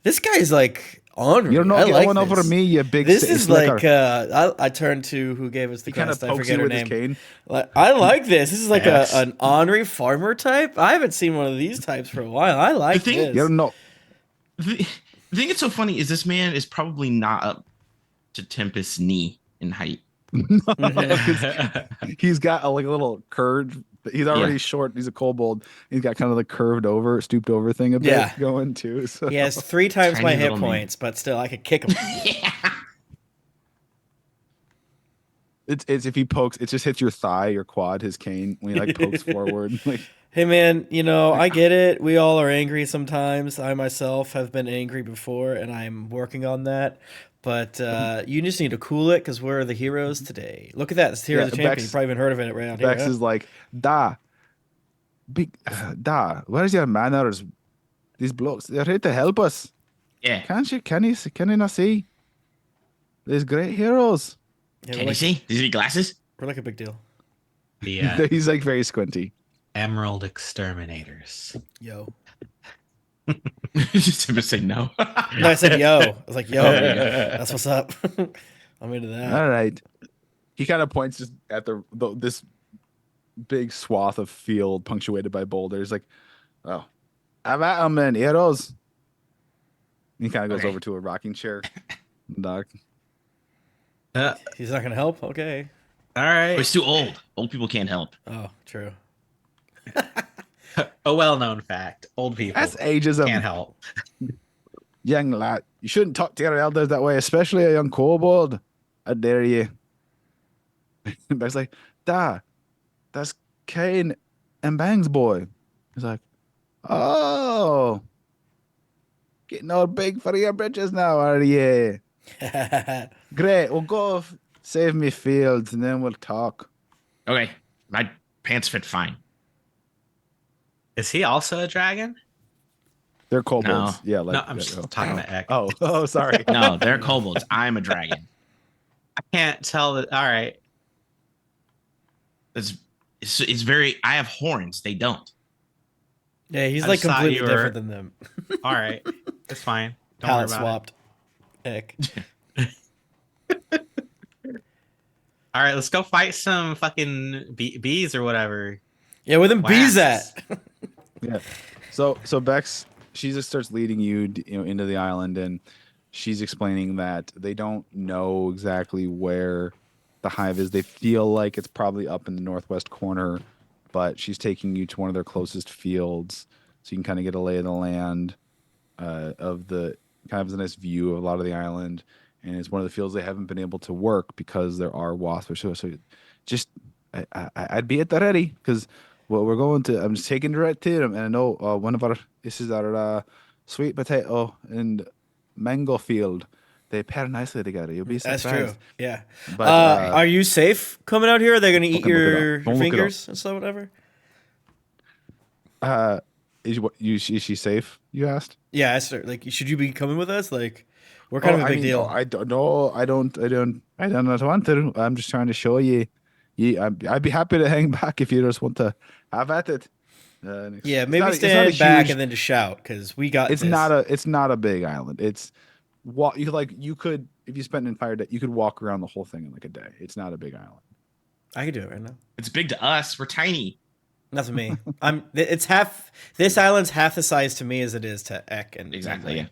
this guy's like honoring. You're not going over me, you big. This is slicker. like I turned to who gave us the He kind of quest. I pokes forget you her with name. his cane. Like, I like this. This is like Yes. an ornery farmer type. I haven't seen one of these types for a while. I like thing- this. You're not. The thing that's so funny is this man is probably not up to Tempest's knee in height. He's got a little curved. He's already short. He's a kobold. He's got kind of the stooped over thing a bit going too. So. He has 3 times Tiny my hit little man. points, but still, I could kick him. Yeah. It's if he pokes, it just hits your thigh, your quad, his cane when he pokes forward. Hey man, I get it. We all are angry sometimes. I myself have been angry before, and I'm working on that. But you just need to cool it because we're the heroes today. Look at that. It's Hero of the Champion. Bex- You've probably even heard of it around here. Bex is like, where's your manners? These blokes, they're here to help us. Yeah. Can you not see? These great heroes. Yeah, Can you see? Does he need glasses? We're like a big deal. The He's very squinty. Emerald Exterminators. Yo. Just to say no. No, I said yo. I was like, yo, that's what's up. I'm into that. All right. He kind of points just at this big swath of field punctuated by boulders. Like, oh, have at 'em then, heroes. He kind of goes Okay. over to a rocking chair. Doc. He's not gonna help. Okay. All Oh, right. he's too old. Old people can't help. Oh, true. A well-known fact: old people That's ageism. can't help. Young lad, you shouldn't talk to your elders that way, especially a young kobold. I dare you. And Beck's like, Da, that's Kane and Bang's boy. He's like, oh, getting all big for your britches now, are you? Great, we'll go save me fields and then we'll talk. Okay, my pants fit fine. Is he also a dragon? They're kobolds. No. Yeah, like No, I'm just talking to Ek. Oh, sorry. No, they're kobolds. I'm a dragon. I can't tell that. All right. It's very. I have horns. They don't. Yeah, he's I like just thought completely you were- different than them. All right. It's fine. Don't worry Palette about swapped. Ick. it. All right. Let's go fight some fucking bees or whatever. Yeah, where them bees Wasps. at? Yeah. So Bex, she just starts leading you, into the island, and she's explaining that they don't know exactly where the hive is. They feel like it's probably up in the northwest corner, but she's taking you to one of their closest fields, so you can kind of get a lay of the land of the kind of a nice view of a lot of the island. And it's one of the fields they haven't been able to work because there are wasps. So just I'd be at the ready because. Well, we're going to. I'm just taking direct to them, and I know one of our. This is our sweet potato and mango field. They pair nicely together. You'll be That's surprised. true. Yeah. But Are you safe coming out here? Are they going to eat Don't look it up. your Don't look it up. fingers and stuff, whatever? is she safe? You asked. Yeah, I asked her, like, should you be coming with us? Like, we're kind of a big deal. I don't know. I don't want to. I'm just trying to show you. I'd be happy to hang back if you just want to have at it. Yeah, it's maybe not- it's not stand a back huge- and then just shout because we got It's this. not a big island. It's you could if you spent an entire day, you could walk around the whole thing in like a day. It's not a big island. I could do it right now. It's big to us. We're tiny. Not to me. It's half. This island's half the size to me as it is to Ek and Exactly. Zangli. Yeah.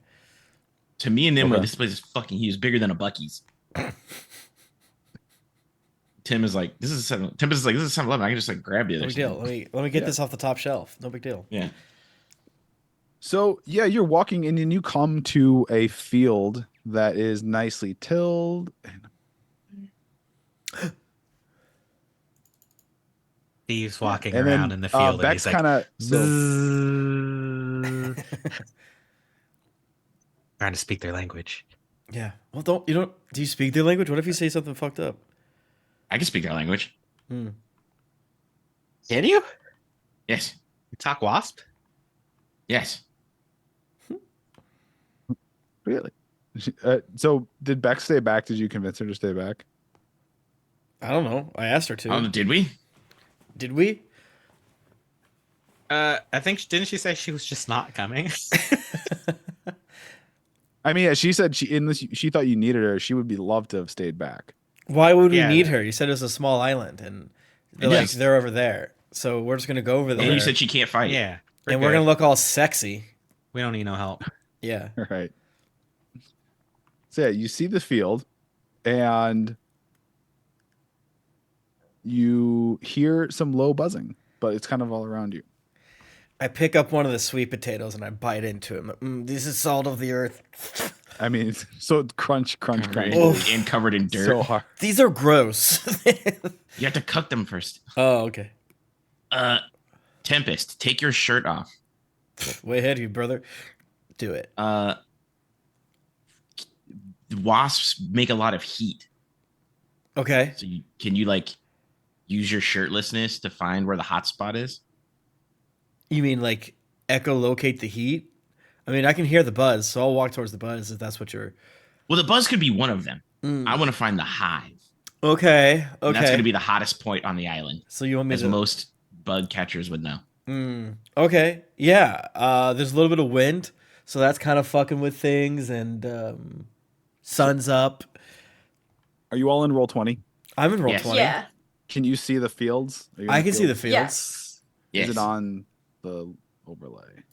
To me and Nimmo, Okay. this place is fucking huge. Bigger than a Bucky's. Tim is like, this is 7-Eleven. I can just like grab the No other big deal. side. Let me get Yeah. this off the top shelf. No big deal. Yeah. So yeah, you're walking in and you come to a field that is nicely tilled. Steve's walking And around then in the field and Beck's he's like, kind of "Bzzz." trying to speak their language. Yeah. Well, do you speak their language? What if you say something fucked up? I can speak their language. Hmm. Can you? Yes. You talk wasp? Yes. really. So did Beck stay back? Did you convince her to stay back? I don't know. I asked her to. Did we? Did we? I think didn't she say she was just not coming? I mean, she said she thought you needed her. She would be loved to have stayed back. Why would we Yeah. need her? You said it was a small island, and they're Yes. like they're over there. So we're just gonna go over there, And you said she can't fight. yeah. and we're good. gonna look all sexy. We don't need no help. Yeah. Right. So yeah, you see the field, and you hear some low buzzing, but it's kind of all around you. I pick up one of the sweet potatoes and I bite into it. This is salt of the earth. I mean, so it's crunch, crunch, crunch. Oof. And covered in dirt. So hard. These are gross. You have to cook them first. Oh, okay. Tempest, take your shirt off. Way ahead of you, brother. Do it. Wasps make a lot of heat. Okay. So can you like use your shirtlessness to find where the hot spot is? You mean like echolocate the heat? I mean, I can hear the buzz, so I'll walk towards the buzz if that's what you're. Well, the buzz could be one of them. Mm. I want to find the hive. Okay. And that's Okay. going to be the hottest point on the island, So you want me as to? most bug catchers would know. Okay. Yeah. There's a little bit of wind, so that's kind of fucking with things, and sun's up. Are you all in roll 20? I'm in roll Yes. 20. Yeah. Can you see the fields? Are you in I can see the fields? fields. Yes. Yes. Is it on the overlay?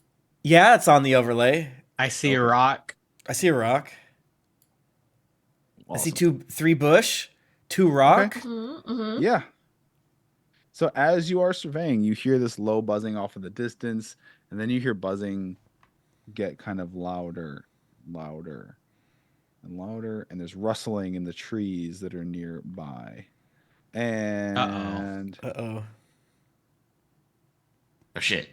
Yeah, it's on the overlay. I see a Okay. rock. I see a rock. I see Awesome. 3 bush, 2 rock. Mm-hmm. Yeah. So as you are surveying, you hear this low buzzing off in the distance, and then you hear buzzing get kind of louder, louder, and louder, and there's rustling in the trees that are nearby. And Uh-oh. Oh shit.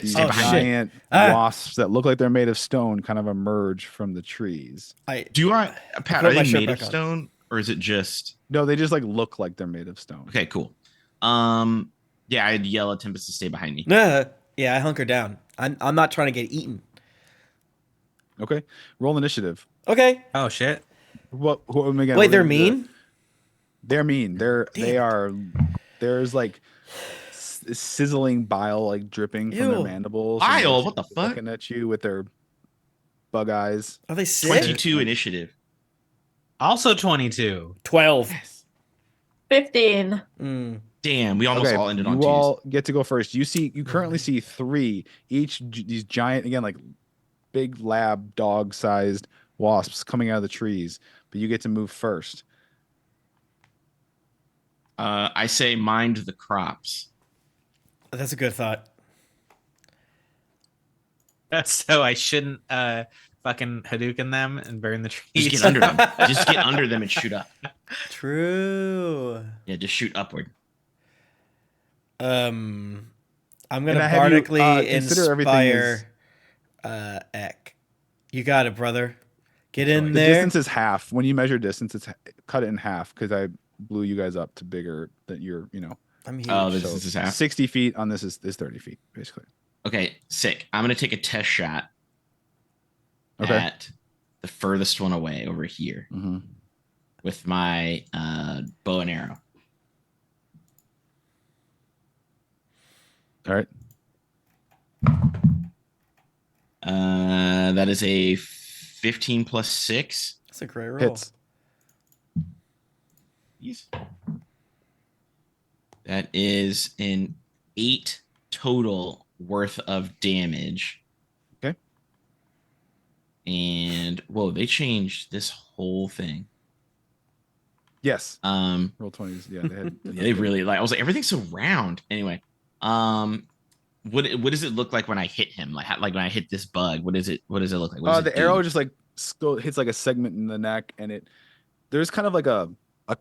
these Stay Oh, behind shit. me. giant Ah. wasps that look like they're made of stone kind of emerge from the trees. Do I, Pat? Put Are my they shirt made of back on. stone, or is it just? No, they just like look like they're made of stone. Okay, cool. Yeah, I'd yell at Tempest to stay behind me. Yeah, I hunker down. I'm not trying to get eaten. Okay. Roll initiative. Okay. Oh shit. What again? Wait, we're they're gonna do the- mean? They're mean. They it. are. There's like sizzling bile like dripping from their Ew. mandibles. Bile? and What the fuck? Looking at you with their bug eyes. Are they sick? 22 initiative. Also 22. 12. 15. Mm. Damn, we almost all ended on you twos. all get to go first. You currently see 3 these giant again like big lab dog sized wasps coming out of the trees, but you get to move first. I say mind the crops. That's a good thought. So I shouldn't fucking Hadouken them and burn the trees. Just get under them. Just get under them and shoot up. True. Yeah, just shoot upward. I'm And gonna I have you, bardically consider everything inspire Ek. You got it, brother. Get in The there. distance is half. When you measure distance, it's cut it in half because I blew you guys up to bigger than you're. I'm huge. Oh, this So is half. 60 feet on this is 30 feet basically. Okay, sick. I'm gonna take a test shot Okay. at the furthest one away over here Mm-hmm. with my bow and arrow. All right. That is a 15 plus 6. That's a great roll. Hits. Yes. That is an 8 total worth of damage. Okay. And whoa, they changed this whole thing. Yes. Roll Roll 20s. Yeah, they had. they really like. I was like, everything's so round. Anyway, what does it look like when I hit him? Like when I hit this bug, what does it look like? What does The it do? arrow just like hits like a segment in the neck, and there's kind of like a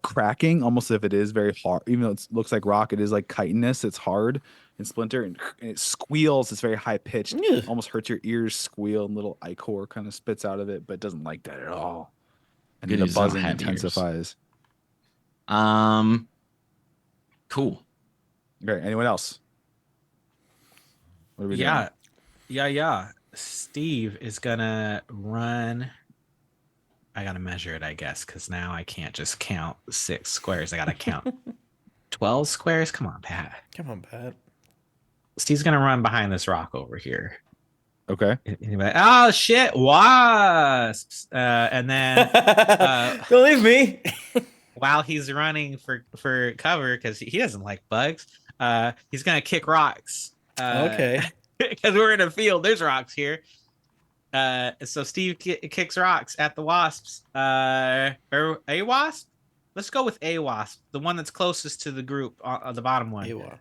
cracking, almost if it is very hard. Even though it looks like rock, it is like chitinous. It's hard and splinter, and it squeals. It's very high pitched. Ugh. Almost hurts your ears. Squeal, and little ichor kind of spits out of it, but it doesn't like that at all. And Good then the news, I don't buzzing have ears. intensifies. Cool. Okay. Anyone else? What are we doing? Yeah. Steve is gonna run. I gotta measure it, I guess, because now I can't just count 6 squares. I gotta count 12 squares. Come on, Pat. Come on, Pat. Steve's gonna run behind this rock over here. Okay. Anybody? Oh shit, wasps! And then Don't leave me. while he's running for cover, because he doesn't like bugs, he's gonna kick rocks. Okay. Because we're in a field. There's rocks here. So Steve kicks rocks at the wasps. Or a wasp? Let's go with a wasp, the one that's closest to the group, the bottom one. Ewa.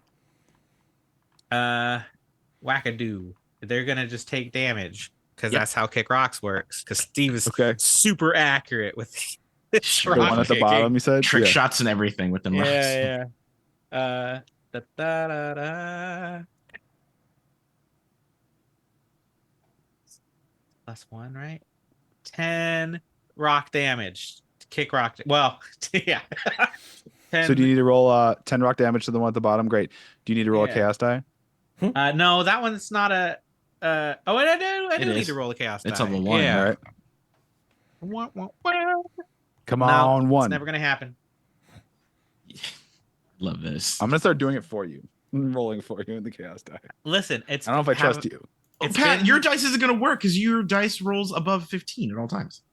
Wackadoo. They're gonna just take damage because Yep. that's how kick rocks works. Because Steve is Okay. super accurate with this Sure. The rock one at the kicking. bottom, you said. Trick Yeah. shots and everything with them rocks. Yeah. Da, da, da, da. +1, right? 10 rock damage. Kick rock. Well, yeah. 10, So do you need to roll 10 rock damage to the one at the bottom? Great. Do you need to roll a Yeah. chaos die? no, that one's not a. Oh, I do. I It do need is. to roll a chaos. It's die. on the one. Yeah. All right. Wah, wah, wah. Come No, on, It's one. never gonna happen. Love this. I'm gonna start doing it for you. I'm rolling for you in the chaos die. Listen, it's. I don't know if I trust you. Oh, it's Pat, been- your dice isn't going to work because your dice rolls above 15 at all times.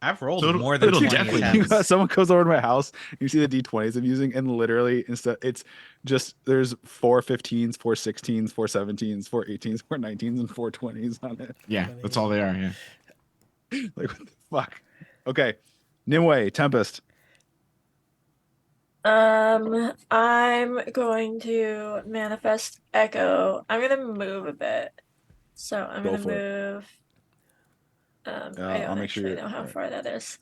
I've rolled So more than it'll 20 definitely- You attempts. got, someone goes over to my house, you see the D20s I'm using, and literally instead it's just there's 4 15s, 4 16s, 4 17s, 4 18s, 4 19s, and 4 20s on it. Yeah, that's all they are. Yeah. Like what the fuck? Okay. Nimue, Tempest. I'm going to manifest echo. I'm gonna move a bit. So I'm Go gonna for it. move. I I'll don't make sure actually you're- know how alright. far that is.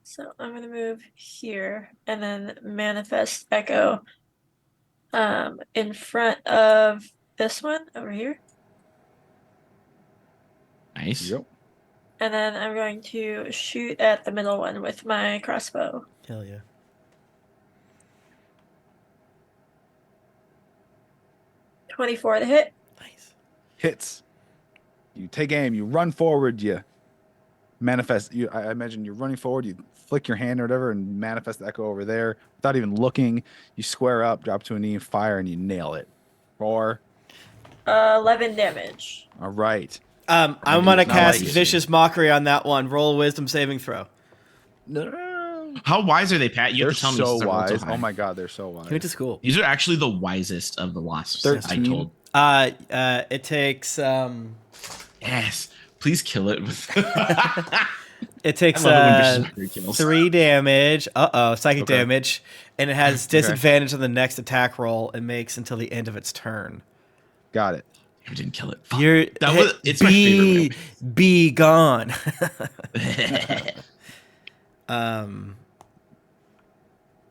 So I'm gonna move here and then manifest echo in front of this one over here. Nice. Yep. And then I'm going to shoot at the middle one with my crossbow. Hell yeah. 24 to hit. Nice. Hits. You take aim, you run forward, you manifest. I imagine you're running forward, you flick your hand or whatever and manifest the echo over there without even looking. You square up, drop to a knee, fire, and you nail it. Or 11 damage. all right. I'm do gonna not like cast it. Vicious Mockery on that one. Roll a Wisdom saving throw. No. How wise are they, Pat? You They're have to tell me. so since I rolled wise. high. Oh my god, they're so wise. He went to school. These are actually the wisest of the wasps. 13. I told. It takes Yes. Please kill it. With it takes I love it when Vicious Mockery kills. 3 damage. Psychic Okay. damage, and it has disadvantage on the next attack roll. It makes until the end of its turn. Got it. I didn't kill it. Fuck. You're That was. It's my favorite. be gone.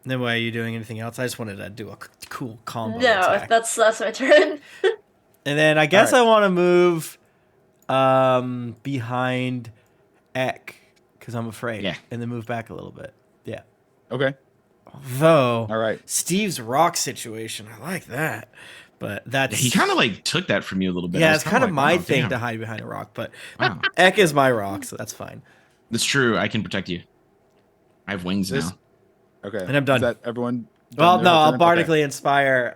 Then why are you doing anything else? I just wanted to do a cool combo No, attack. that's my turn. And then I guess All I want to move behind Ek because I'm afraid. Yeah. And then move back a little bit. Yeah. Okay. Though All right. Steve's rock situation, I like that. But that's He kind of like took that from you a little bit. I yeah, was it's kind of like, my wow, thing damn. to hide behind a rock. But Wow. Ek is my rock, so that's fine. That's true. I can protect you. I have wings This- now. Okay. And I'm done. Is that everyone? Well, done no, their I'll turn? bardically inspire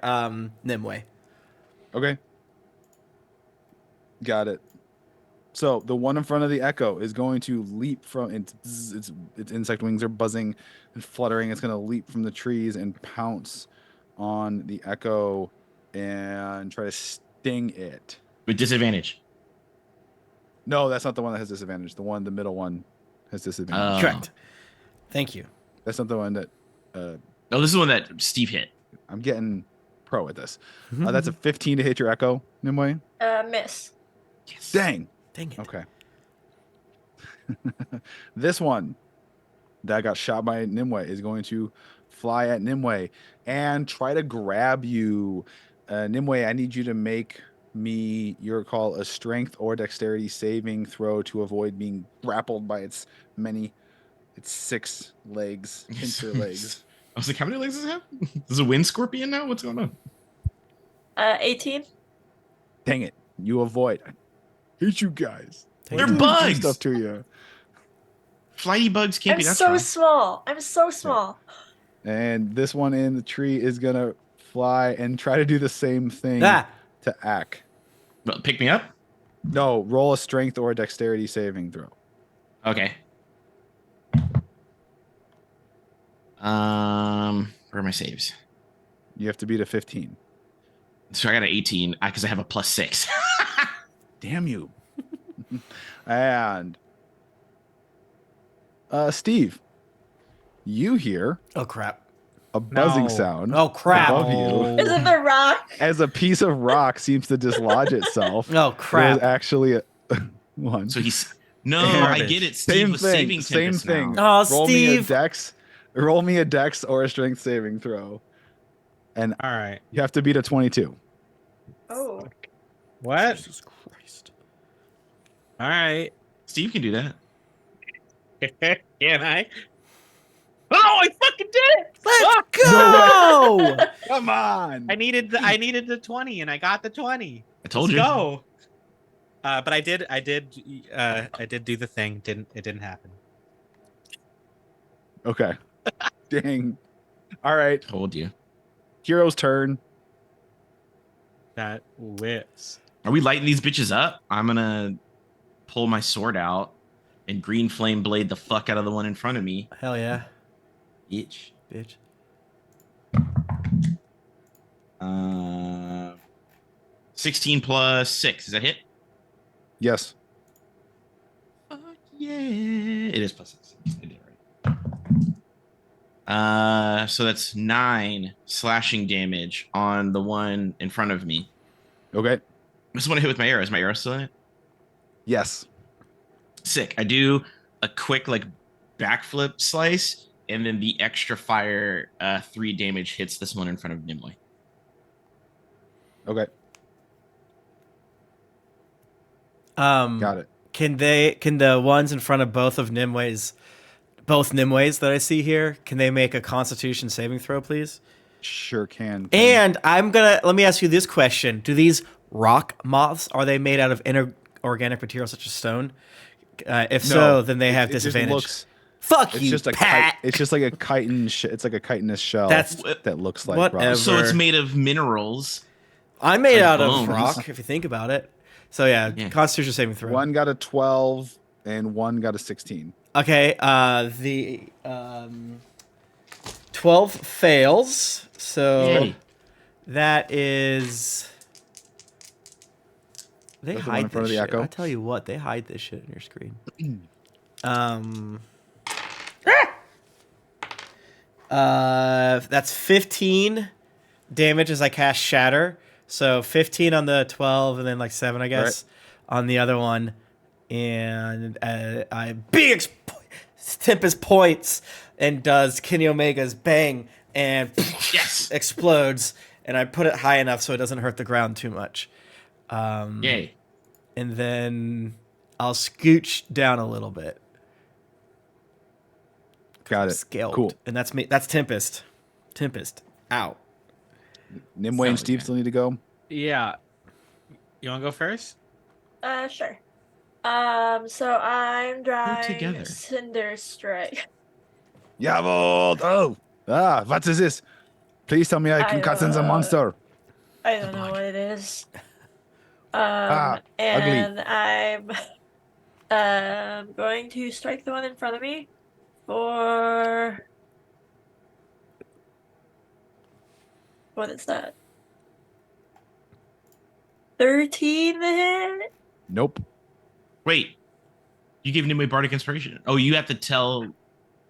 Nimue. Okay. Got it. So the one in front of the echo is going to leap from its insect wings are buzzing and fluttering. It's going to leap from the trees and pounce on the echo and try to sting it. With disadvantage. No, that's not the one that has disadvantage. The middle one has disadvantage. Oh. Correct. Thank you. That's not the one that No, this is the one that Steve hit. I'm getting pro at this. That's a 15 to hit your echo, Nimue. Miss. Yes. Dang. Dang it. Okay. This one that got shot by Nimue is going to fly at Nimue and try to grab you. Nimue, I need you to make me your call a strength or dexterity saving throw to avoid being grappled by its 6 legs, pincer legs. I was like, how many legs does it have? Does a wind scorpion now? What's going on? 18. Dang it. You avoid. I hate you guys. They're Why do they do bugs. Stuff to you. Flighty bugs can't I'm be that so strong. small. I'm so small. And this one in the tree is going to fly and try to do the same thing Ah, to Ack. Well, pick me up? No, roll a strength or a dexterity saving throw. Okay. Where are my saves? You have to beat a 15. So I got an 18 because I have a +6. Damn you. And Steve, you hear oh crap. a buzzing No. sound Oh crap. above you Is it the rock? as a piece of rock seems to dislodge itself. Oh There's crap. actually a one. So he's no, And I get it. Steve same was thing. saving Same Tempest thing. now. Oh, Roll me a Steve. dex. Roll me a dex or a strength saving throw, and All right. you have to beat a 22. Oh. What? Jesus Christ. All right. Steve can do that. Can I? Oh, I fucking did it! Let's go. Come on. I needed the 20 and I got the 20. I told Let's you. go. But I did do the thing. It didn't happen. Okay. Dang. All right. Told you. Hero's turn. That whips. Are we lighting these bitches up? I'm gonna pull my sword out and green flame blade the fuck out of the one in front of me. Hell yeah, Bitch. bitch. 16 plus 6. Is that hit? Yes. Fuck yeah. It is plus 6. I did it right. So that's 9 slashing damage on the one in front of me. Okay. I just want to hit with my arrow. Is my arrow still in it? Yes. Sick. I do a quick like backflip slice, and then the extra fire 3 damage hits this one in front of Nimue. Okay. Got it. Can the ones in front of both Nimwe's that I see here, can they make a Constitution saving throw, please? Sure can. And let me ask you this question: do these rock moths, are they made out of inorganic material such as stone? If so, then they have it just disadvantage. looks- Fuck It's you, just a Pat. kite. It's just like a chitin. It's like a chitinous shell. That looks like whatever. rock. So it's made of minerals. I'm made like out bones. of rock, if you think about it. So yeah, Constitution saving throw. One got a 12 and one got a 16. Okay, the 12 fails, so Yay. that is. They That's the one in hide front this of the shit. echo? I tell you what, they hide this shit in your screen. That's 15 damage as I cast Shatter. So 15 on the 12, and then like 7, I guess, on the other one. And I Tempest points and does Kenny Omega's bang and Yes. explodes. And I put it high enough so it doesn't hurt the ground too much. Yay. And then I'll scooch down a little bit. Got it. Scaled. Cool. And that's me. That's Tempest. Tempest. Out. Nimue and Sounds Steve okay. Oh, still need to go. Yeah. You want to go first? Sure. So I'm drawing together. Cinder Strike. Jawohl. Oh. What is this? Please tell me I can cast in the monster. I don't know what it is. ugly. And I'm going to strike the one in front of me for what is that? 13 to hit? Nope. Wait. You gave Nimue Bardic Inspiration. Oh, you have to tell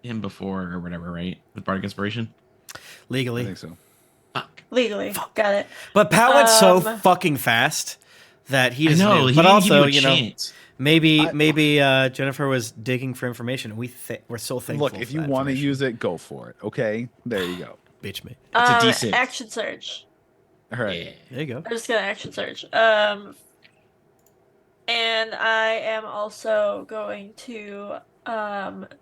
him before or whatever, right? With Bardic Inspiration? I Legally. think so. Fuck. Legally. Got it. But Pat went so Um, fucking fast that he I just know. knew. He But didn't also, give you a chance. maybe Jennifer was digging for information. We're so thankful. Look, if you want to use it, go for it. Okay. There you go. bitch me. It's a D6. Action surge. All right. Yeah. There you go. I'm just gonna action surge. And I am also going to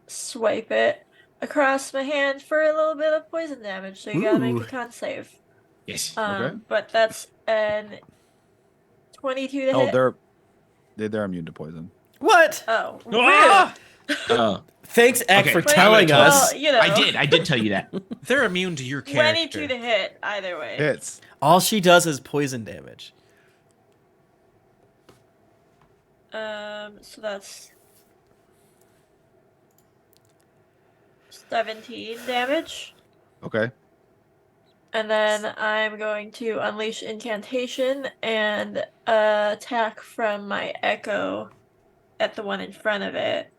swipe it across my hand for a little bit of poison damage. So you gotta make Ooh. a con save. Yes. Okay. But that's an 22 to Oh, hit. they're immune to poison. What? Oh, Ah! Oh, Thanks, Ek, Okay. for Well, telling us. Well, you know, I did tell you that. They're immune to your 22 character. to hit either way. Hits. All she does is poison damage. So that's 17 damage. Okay. And then I'm going to unleash incantation and attack from my echo at the one in front of it.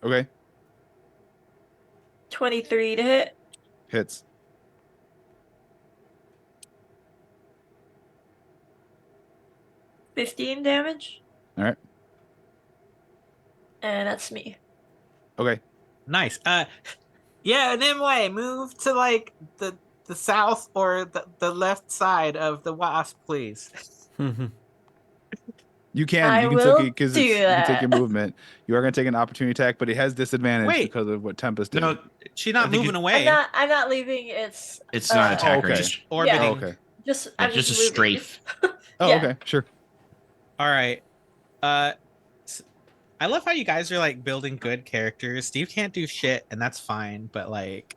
Okay. 23 to hit. Hits. $15 damage. All right. And that's me. Okay. Nice. Yeah, Nimue, move to like the south or the left side of the wasp, please. You can. I You can will take it because do you can take that. your movement. You are going to take an opportunity attack, but it has disadvantage Wait. because of what Tempest did. No, She's I not think moving it- away. I'm not leaving. It's it's not attack okay. range. Orbiting. Oh, okay. just Yeah, I'm just a moving. strafe. Oh, Yeah. okay. Sure. All right. I love how you guys are like building good characters. Steve can't do shit, and that's fine. But like,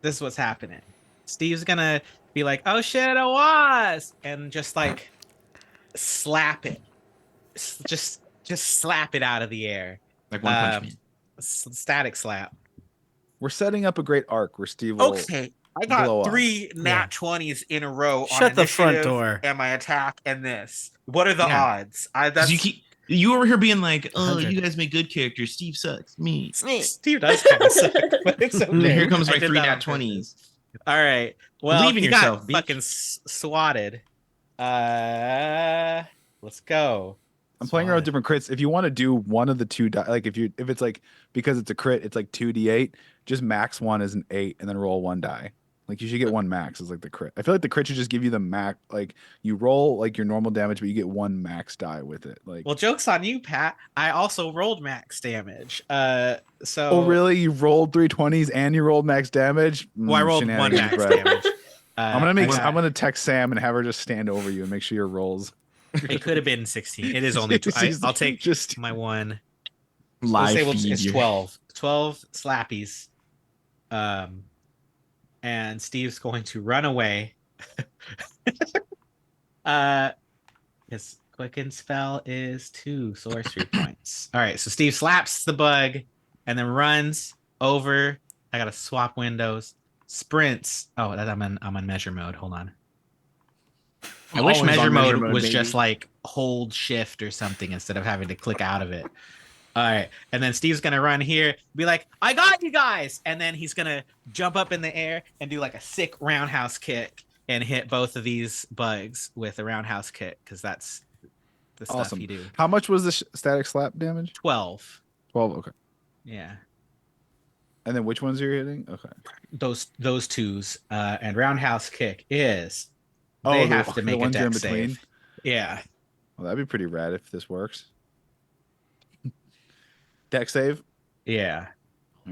this is what's happening. Steve's gonna be like, "Oh shit, a wasp," and just like slap it. Just slap it out of the air. Like One Punch Um, Man. Static slap. We're setting up a great arc where Steve will Okay, I blow got up. 3 nat 20s in a row. Shut on the front initiative door. And my attack and this. What are the Yeah. odds? Because you over here being like, oh, 100. you guys make good characters. Steve sucks. Me. Steve does kind of suck, but it's okay. And here comes I my did 3 that on nat 20s. purpose. All right. Well, Believe in he yourself, got bitch. fucking swatted. Let's go. I'm playing around with Swatted. different crits. If you want to do one of the 2 die, like if it's like because it's a crit, it's like 2d8. Just max 1 is an 8, and then roll 1 die. Like you should get 1 max is like the crit. I feel like the crit should just give you the max. Like you roll like your normal damage, but you get 1 max die with it. Like Well, joke's on you, Pat. I also rolled max damage. So oh really? You rolled 3 20s and you rolled max damage? Well, I rolled 1 Shenanigans, max Brett. damage. I'm I gonna text Sam and have her just stand over you and make sure your rolls. It could have been 16. It is only. I'll take just my 1. Live Let's say feed it's you. 12. 12 slappies. And Steve's going to run away. His quicken spell is 2 sorcery points. All right, so Steve slaps the bug and then runs over. I gotta swap windows. Sprints. Oh, I'm on measure mode. Hold on. I wish Always measure on mode measure mode, was baby. just like hold shift or something instead of having to click out of it. All right. And then Steve's going to run here, be like, I got you guys. And then he's going to jump up in the air and do like a sick roundhouse kick and hit both of these bugs with a roundhouse kick because that's the stuff awesome. he do. How much was the static slap damage? 12. 12. Okay. Yeah. And then which ones are you hitting? Okay. Those twos. And roundhouse kick is Oh, they the- have to the make a ones you're in deck between? save. Yeah. Well, that'd be pretty rad if this works. Deck save. Yeah.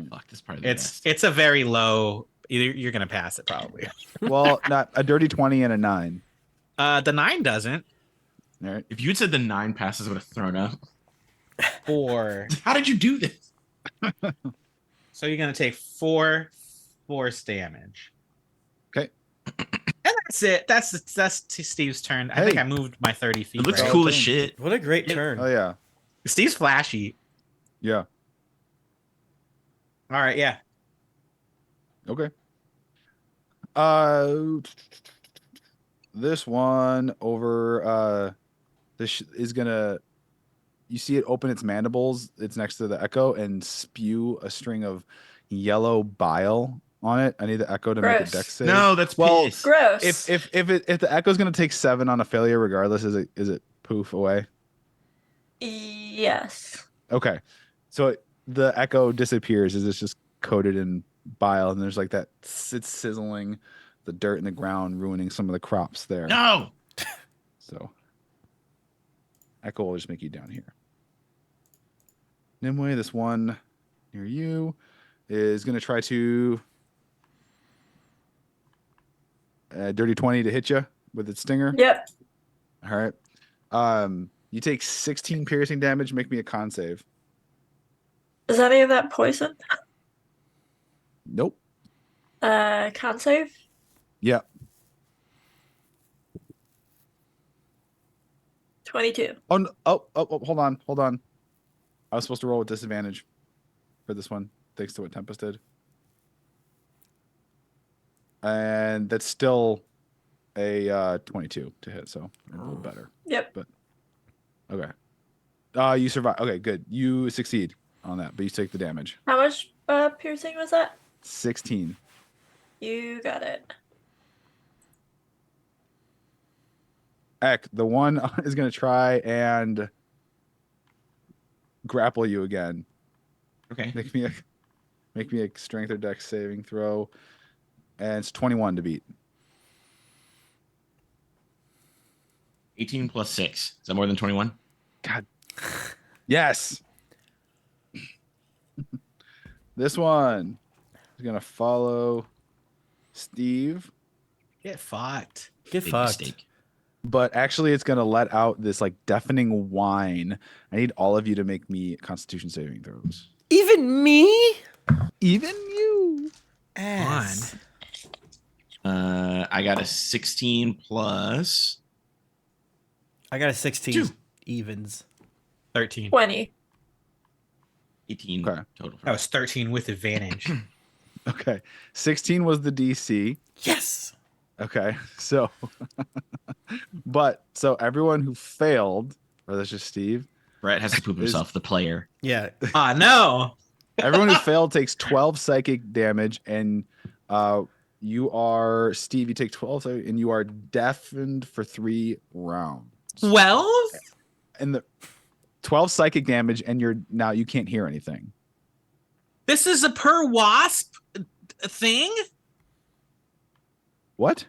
Fuck, this part of the best. It's a very low. You're gonna pass it probably. Well, not a dirty 20 and a 9. The 9 doesn't. All right. If you'd said the 9 passes, I would have thrown up. 4. How did you do this? So you're gonna take 4 force damage. Okay. And that's it. That's to Steve's turn. I think Hey. I moved my 30 feet. It looks right? cool as thing. shit. What a great turn. Oh yeah. Steve's flashy. Yeah. All right, yeah. Okay. This one over this is gonna you see it open its mandibles, it's next to the echo, and spew a string of yellow bile on it. I need the echo to make a Gross. dex save. No, that's Well, piss. Gross. if the echo's gonna take 7 on a failure regardless, is it poof away? Yes. Okay. So the echo disappears as it's just coated in bile, and there's like that it's sizzling the dirt in the ground, ruining some of the crops there. No. So echo will just make you down here. Nimue, this one near you is going to try to dirty 20 to hit you with its stinger. Yep. All right. You take 16 piercing damage. Make me a con save. Is any of that poison? Nope. Con save? Yeah. 22. Oh, no. Oh, hold on. I was supposed to roll with disadvantage for this one, thanks to what Tempest did. And that's still a 22 to hit, so a little better. Yep. Okay. You survive. Okay, good. You succeed on that, but you take the damage. How much piercing was that? 16. You got it. Ek, the one is going to try and grapple you again. Okay. Make me a strength or dex saving throw, and it's 21 to beat. 18 plus 6. Is that more than 21? God. Yes. This one is going to follow Steve, Get fucked. Get Big fucked. mistake. but actually it's going to let out this like deafening whine. I need all of you to make me Constitution saving throws. Even me? Even you. Ass. I got a 16 plus I got a 16 Two. evens. 13. 20. 18 Okay. total. That was 13 with advantage. Okay. 16 was the DC. Yes. Okay. So, so everyone who failed, or that's just Steve, Brett has to poop himself, the player. Yeah. Ah, no. everyone who failed takes 12 psychic damage, and you are, Steve, you take 12, and you are deafened for 3 rounds. 12? And the 12 psychic damage, and you can't hear anything. This is a per wasp thing? What?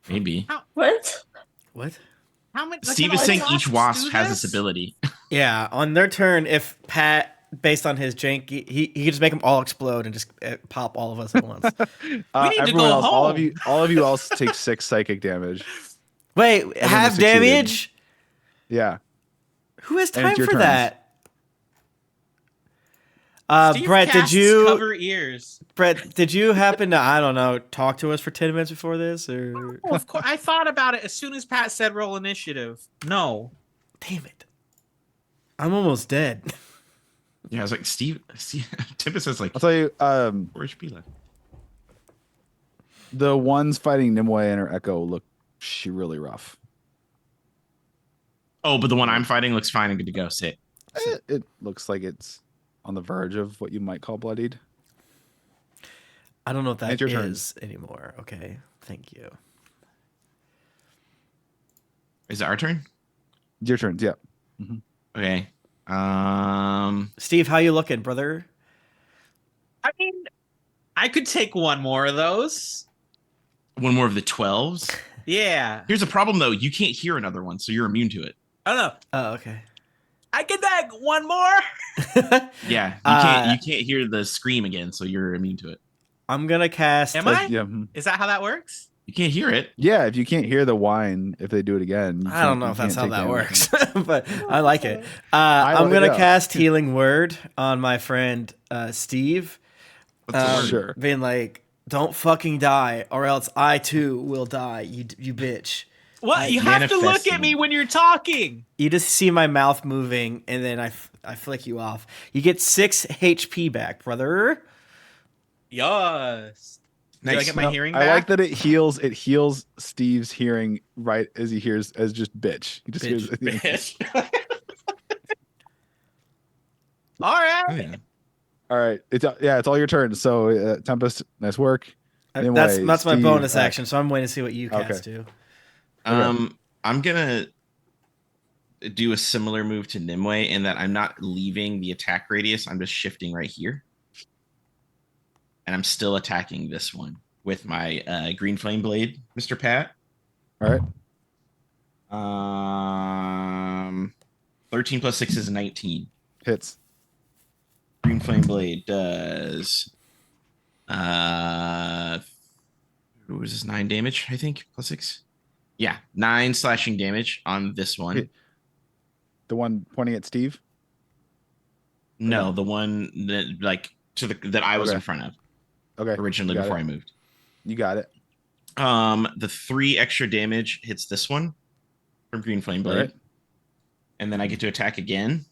Maybe. What? What? How many? Steve can is all saying wasps each wasp do has this this? ability. Yeah, on their turn, if Pat, based on his janky, he could just make them all explode and just pop all of us at once. We need to Everyone go else, home. all of you else take 6 psychic damage. Wait, then half succeeded. damage? Yeah. Who has And it's time your for turns. that? Steve Brett, casts cover ears. Brett, did you happen to, I don't know, talk to us for 10 minutes before this, or? Oh, of course. I thought about it as soon as Pat said roll initiative. No. Damn it. I'm almost dead. Yeah, I was like, Steve Tempest has like I'll tell you, 4 HP left. the ones fighting Nimue and her Echo look really rough. Oh, but the one I'm fighting looks fine and good to go. Sit. It looks like it's on the verge of what you might call bloodied. I don't know what that It's your turn. is anymore. Okay, thank you. Is it our turn? Your turns, yeah. Okay. Steve, how you looking, brother? I mean, I could take one more of those. One more of the 12s. Yeah. Here's a problem though. You can't hear another one, so you're immune to it. I don't know. Oh, okay. I can take one more. Yeah. You can't hear the scream again, so you're immune to it. I'm gonna cast. Am I? Yeah. Is that how that works? You can't hear it. Yeah, if you can't hear the whine, if they do it again. I don't know if that's how that works, but Oh, I like it. I I'm like gonna it, yeah. cast Healing Word on my friend Steve, What's the word? Sure. being like, "Don't fucking die, or else I too will die. You bitch." What? You have to look manifesting. at me when you're talking. You just see my mouth moving, and then I flick you off. You get 6 HP back, brother. Yes. Do I Nice. get my No, hearing I back? like that it heals Steve's hearing right as he hears as just bitch. He just Bitch. hears Bitch. All right. Oh, yeah. All right. It's all your turn. So Tempest, nice work. Anyway, That's my Steve, bonus action, so I'm waiting to see what you Okay. cast too. I'm gonna do a similar move to Nimue in that I'm not leaving the attack radius. I'm just shifting right here, and I'm still attacking this one with my green flame blade, Mr. Pat. All right. 13 plus 6 is 19. Hits. Green flame blade does what was this, 9 damage, I think, plus 6. Yeah, 9 slashing damage on this one. Hit. The one pointing at Steve. No, the one that that I was Okay. in front of Okay. originally You got before it. I moved. You got it. The 3 extra damage hits this one from Green Flame Blade. Alright. And then I get to attack again.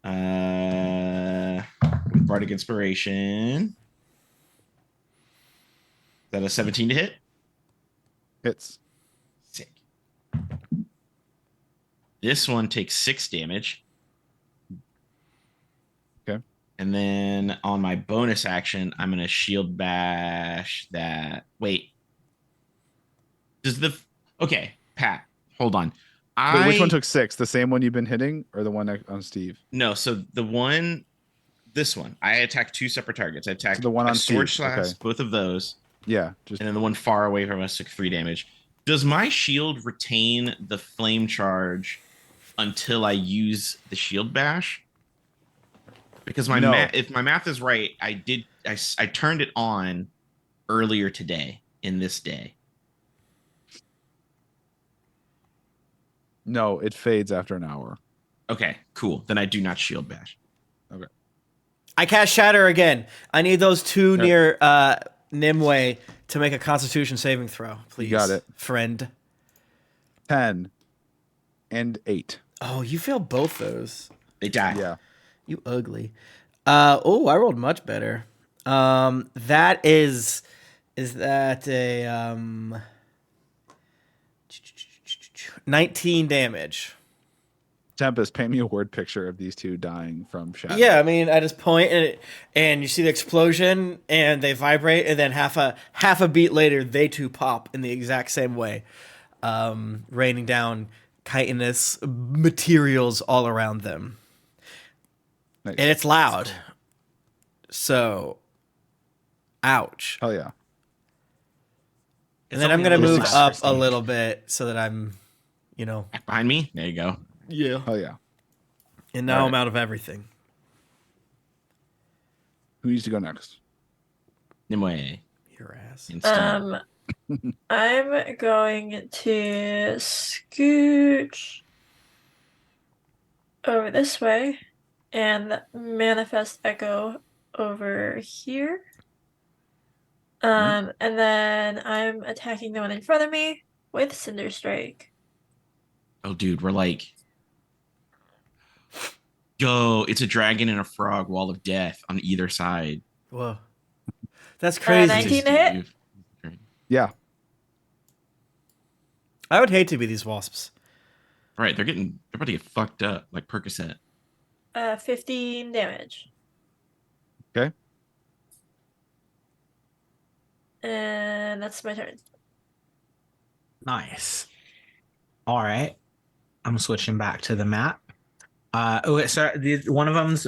With Bardic Inspiration. Is that a 17 to hit? Hits. Sick. This one takes 6 damage. Okay. And then on my bonus action, I'm going to shield bash that. Wait. Okay, Pat, hold on. Wait, which one took 6? The same one you've been hitting, or the one on Steve? No, so this one. I attacked 2 separate targets. I attacked So the one on Sword Steve, Slash, okay. both of those, Yeah, just and then the one far away from us took 3 damage. Does my shield retain the flame charge until I use the shield bash? Because No. if my math is right, I turned it on earlier today in this day. no. It fades after an hour. Okay, cool. Then I do not shield bash. I cast Shatter again. I need those 2 Okay. near Nimue to make a Constitution saving throw, please. got it. Friend. 10, and 8. Oh, you failed both those. They die. Yeah. You ugly. Oh, I rolled much better. That is that a 19 damage. Tempest, paint me a word picture of these two dying from shadow. Yeah, I mean, I just point and you see the explosion, and they vibrate, and then half a beat later, they too pop in the exact same way, raining down chitinous materials all around them, Nice. and it's loud. So, ouch. Hell yeah. And then I'm gonna only a move little up faster a stage. little bit so that I'm, Back behind me. There you go. yeah. Hell yeah. And now Alright. I'm out of everything. Who needs to go next? Nimue. Your ass. And Stone. I'm going to scooch over this way and manifest echo over here. And then I'm attacking the one in front of me with Cinder Strike. Oh, dude, we're like, yo, it's a dragon and a frog wall of death on either side. Whoa. That's crazy. 19 to hit? Steve. Yeah. I would hate to be these wasps. All right, they're about to get fucked up like Percocet. 15 damage. Okay. And that's my turn. Nice. All right. I'm switching back to the map. Wait, so one of them's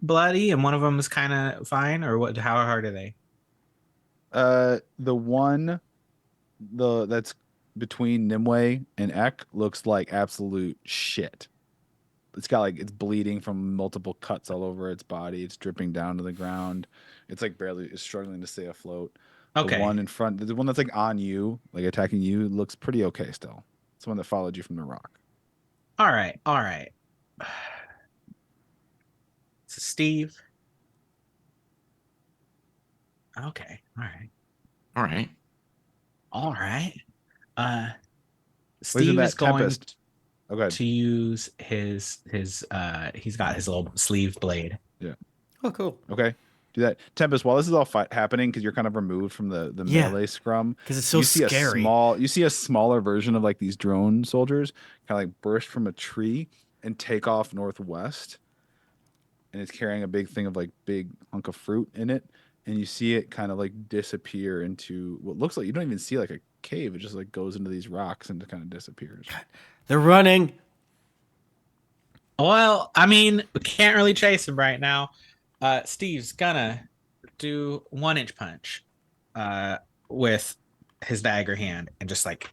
bloody and one of them is kind of fine, or what? How hard are they? The one that's between Nimue and Ek looks like absolute shit. It's bleeding from multiple cuts all over its body. It's dripping down to the ground. It's like it's struggling to stay afloat. Okay. The one in front, the one that's like on you, like attacking you, looks pretty okay still. It's the one that followed you from the rock. All right. All right. So Steve. Okay. All right. All right. All right. Isn't Steve that is going Tempest? Oh, go ahead. to use his he's got his little sleeve blade. Oh, cool. Okay. Do that. Tempest, while this is all happening, because you're kind of removed from the Yeah. melee scrum, Because it's so you see scary. you see a smaller version of like these drone soldiers kind of like burst from a tree and take off northwest. And it's carrying a big thing of like big hunk of fruit in it. And you see it kind of like disappear into what looks like, you don't even see like a cave. It just like goes into these rocks and it kind of disappears. They're running. Well, I mean, we can't really chase him right now. Steve's gonna do 1-inch punch with his dagger hand and just like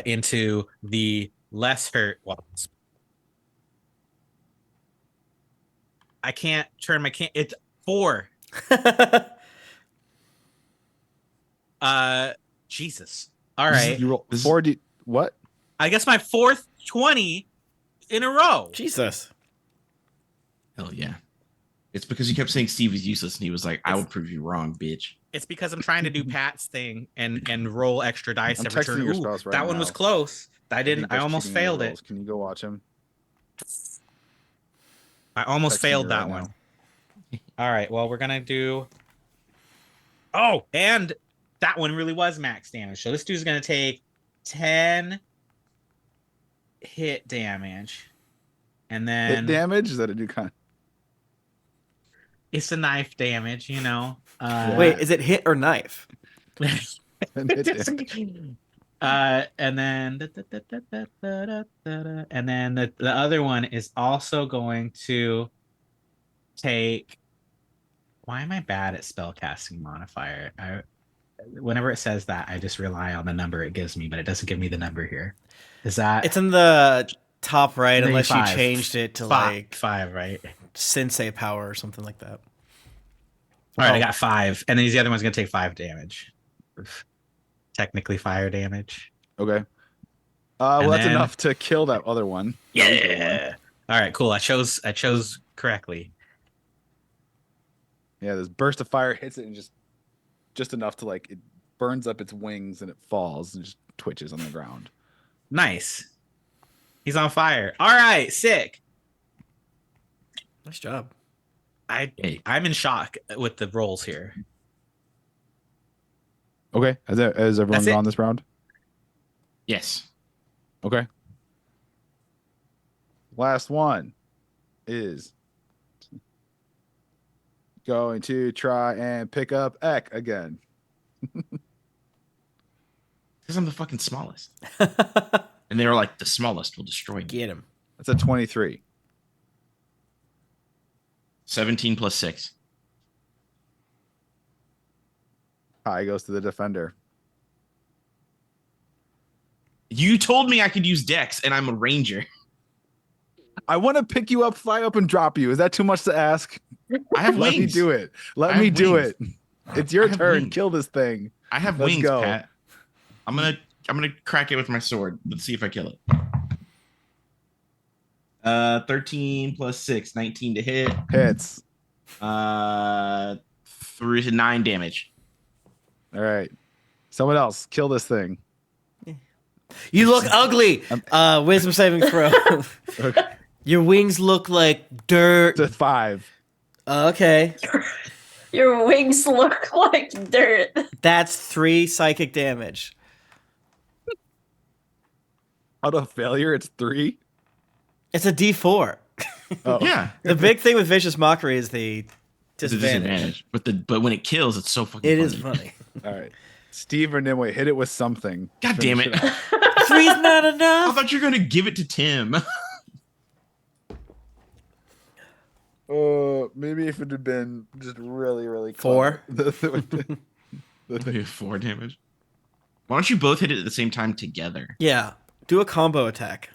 into the less hurt ones. I can't turn my it's 4. Jesus. All right. You roll This is- 4D. What? I guess my 4th 20 in a row. Jesus. Hell yeah. It's because you kept saying Steve is useless, and he was like, "I will prove you wrong, bitch." It's because I'm trying to do Pat's thing and roll extra dice I'm every texting turn. your Ooh, spouse right that one was now. close. I think didn't. I that's almost cheating in your failed it. rolls. Can you go watch him? I almost Texting failed her that right one. now. All right. Well, we're gonna do. Oh, and that one really was max damage. So this dude's gonna take 10 hit damage, and then Hit damage? Is that a new kind? it's the knife damage. You know. Wait, is it hit or knife? Hit damage. And then the other one is also going to take. Why am I bad at spellcasting modifier? Whenever it says that, I just rely on the number it gives me, but it doesn't give me the number here. Is that It's in the top right, maybe unless you 5? changed it to 5, like 5, right? sensei power or something like that. All right, I Oh. got 5, and then the other one's gonna take 5 damage. Technically, fire damage. Okay. Well, And that's then- enough to kill that other one. The weaker one. Yeah. All right, cool. I chose correctly. Yeah, this burst of fire hits it and just enough to like it burns up its wings and it falls and just twitches on the ground. Nice. He's on fire. All right, sick. Nice job. I'm in shock with the rolls here. Okay, has everyone That's it. gone this round? Yes. Okay. Last one is going to try and pick up Ek again. Because I'm the fucking smallest. And they were like, the smallest will destroy me. Get him. That's a 23. 17 plus 6. High goes to the defender. You told me I could use Dex, and I'm a ranger. I want to pick you up, fly up, and drop you. Is that too much to ask? I have Let wings. me do it. I Let me have do wings. it. It's your I have turn. wings. Kill this thing. I have Let's wings, go. Pat. I'm gonna crack it with my sword. Let's see if I kill it. 13 plus 6, 19 to hit. Hits. 3 to 9 damage. All right. Someone else. Kill this thing. You look ugly. Wisdom saving throw. Okay. Your wings look like dirt. It's a 5. Okay. Your wings look like dirt. That's 3 psychic damage. Out of failure, it's 3. It's a D4. Oh. Yeah. The big thing with vicious mockery is the It's a disadvantage. disadvantage. But when it kills, it's so fucking It funny. is funny. All right. Steve or Nimue, hit it with something. God damn Finish it. off. 3's not I enough. thought you were gonna give it to Tim. Maybe if it had been just really, really Four? clever. Maybe 4 damage. Why don't you both hit it at the same time together? Yeah. Do a combo attack.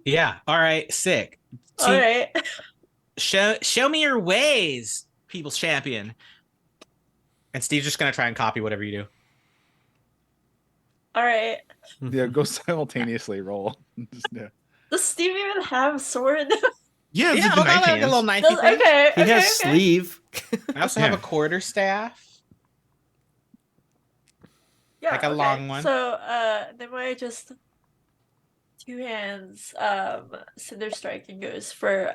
Yeah. All right. Sick. All right. Show me your ways, people's champion. And Steve's just gonna try and copy whatever you do. All right. Yeah, go simultaneously roll. Just, yeah. Does Steve even have sword? Yeah, it's Yeah, like the look, I knife like a hands. little knifey Does- thing. okay. He okay, has okay. sleeve. I also have Yeah. a quarter staff. Yeah, Like a okay. long one. So, then I just 2 hands, Cinder Strike and goes for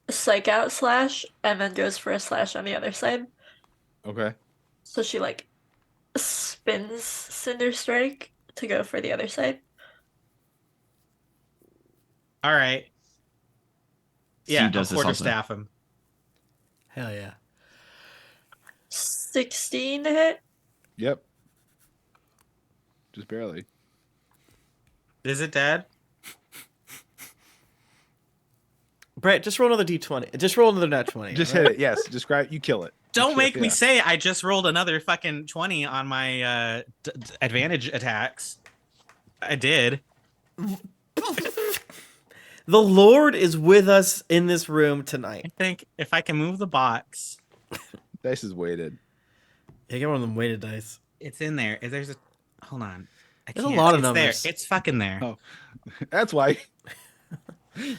Psych Out slash, and then goes for a slash on the other side. Okay. So she like spins Cinder Strike to go for the other side. All right. Yeah, Steve does I'll this quarter also. staff him. Hell yeah. 16 to hit. Yep. Just barely. Is it dead? Brett, just roll another D20. Just roll another nat 20. Just all hit right? it. Yes. Just grab. You kill it. Don't You make kill- me yeah. say I just rolled another fucking 20 on my advantage attacks. I did. The Lord is with us in this room I tonight. think if I can move the box, Dice is weighted. Yeah, get one of them weighted dice. it's in there. There's a hold on. I There's a can't. lot of It's numbers. there. It's fucking there. Oh. That's why.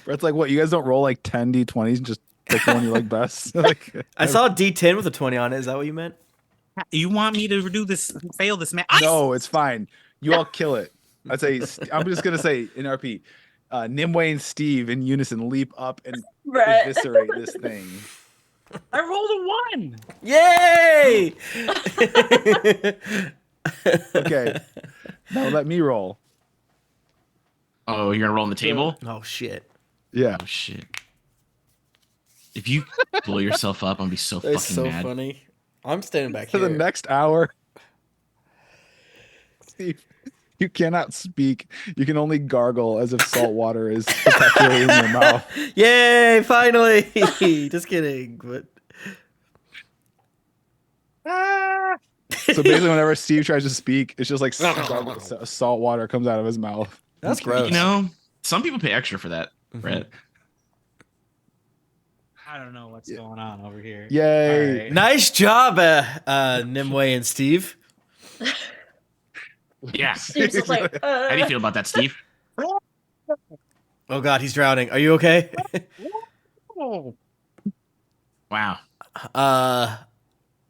Brett's like, what? You guys don't roll like 10 d20s and just pick the one you like best? Like, I saw a D10 with a 20 on it. Is that what you meant? You want me to do this? Fail this man? No, it's fine. You all kill it. I'd say. I'm just gonna say in RP, Nimue and Steve in unison leap up and Right. eviscerate this thing. I rolled a 1. Yay! Okay. Now let me roll. Oh, you're gonna roll on the table? Oh shit. Yeah. Oh shit. If you blow yourself up, I'm gonna be so That's fucking so mad. funny. I'm standing back For here. the next hour, Steve, you cannot speak. You can only gargle as if salt water is perpetually in your mouth. Yay! Finally. Just kidding. But So basically, whenever Steve tries to speak, it's just like salt water comes out of his mouth. that's gross. You know, some people pay extra for that, Mhm. Brett. I don't know what's going on over here. Yay. All right. Nice job, Nimue and Steve. Yeah. Steve's just like, How do you feel about that, Steve? Oh god, he's drowning. Are you okay? Wow.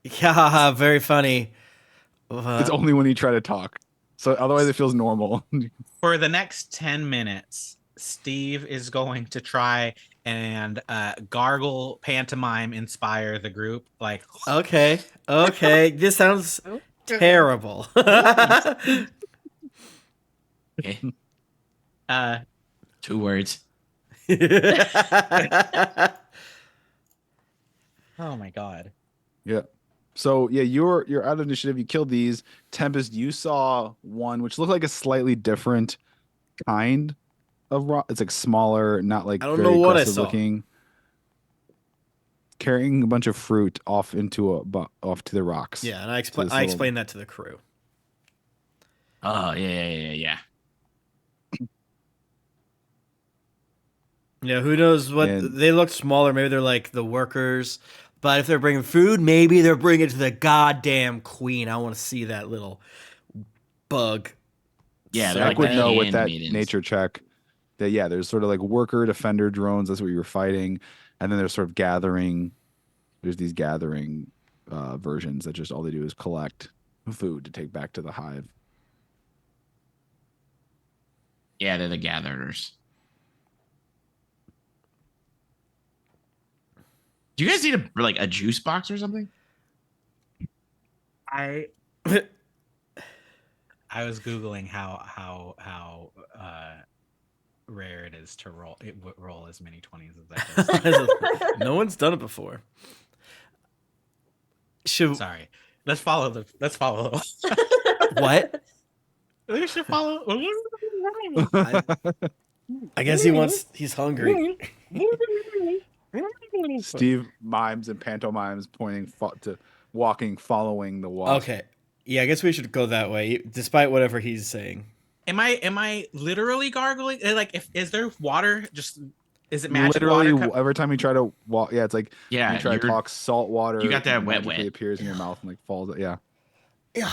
Yeah, very funny. It's only when you try to talk. So otherwise it feels normal. For the next 10 minutes, Steve is going to try and gargle pantomime inspire the group. Like, Okay. This sounds terrible. Okay. uh, 2 words. oh my God. Yeah. So yeah, you're out of initiative. You killed these. Tempest, you saw one which looked like a slightly different kind of rock. It's like smaller, not like I don't very know what I aggressive saw. looking. Carrying a bunch of fruit off off to the rocks. Yeah, and To this I little- explained that to the crew. Oh, yeah. Yeah, who knows what And- they look smaller. Maybe they're like the workers. But if they're bringing food, maybe they're bringing it to the goddamn queen. I want to see that little bug. Yeah, So they're Zach like would know with that handmaidens. nature check that yeah, there's sort of like worker defender drones. That's what you were fighting, and then there's sort of gathering. There's these gathering versions that just all they do is collect food to take back to the hive. Yeah, they're the gatherers. Do you guys need a juice box or something? I was googling how rare it is to roll as many 20s as that does. No one's done it before. Should Sorry. Let's follow the what? we should follow. I guess he's hungry. Steve mimes and pantomimes pointing to walking, following the wasp. Okay. Yeah, I guess we should go that way, despite whatever he's saying. Am I literally gargling? Like, is there water? Just is it magic Literally, water? every time you try to walk, yeah, it's like Yeah, you try to you're- talk salt water. you got that it wet magically wet. appears in your mouth and like falls. Yeah, Yeah.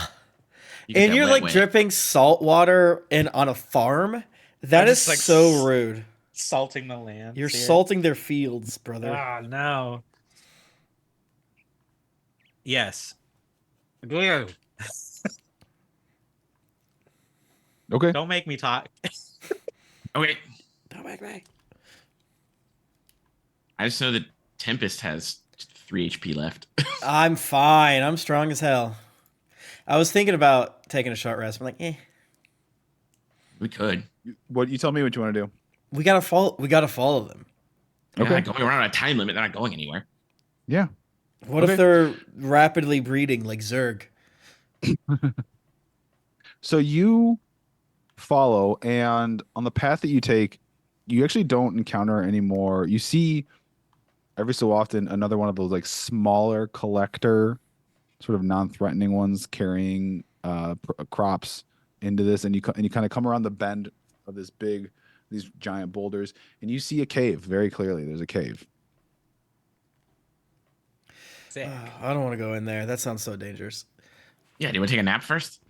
You get And that you're wet like wet. dripping salt water on a farm? That I'm is just, like, so rude. salting the land. You're salting their fields, brother. Ah, no. Yes. Glue. okay. Don't make me talk. Okay, Don't make me. I just know that Tempest has 3 HP left. I'm fine. I'm strong as hell. I was thinking about taking a short rest. I'm like, We could. What you tell me what you want to do? we gotta follow them. They're Okay. not going. We're on a time limit. They're not going anywhere. Yeah. What Okay. if they're rapidly breeding like Zerg? So you follow, and on the path that you take, you actually don't encounter any more. You see every so often another one of those like smaller collector, sort of non-threatening ones carrying crops into this, and you kind of come around the bend of these giant boulders, and you see a cave very clearly. There's a cave. Sick. I don't want to go in there. That sounds so dangerous. Yeah, do you want to take a nap first?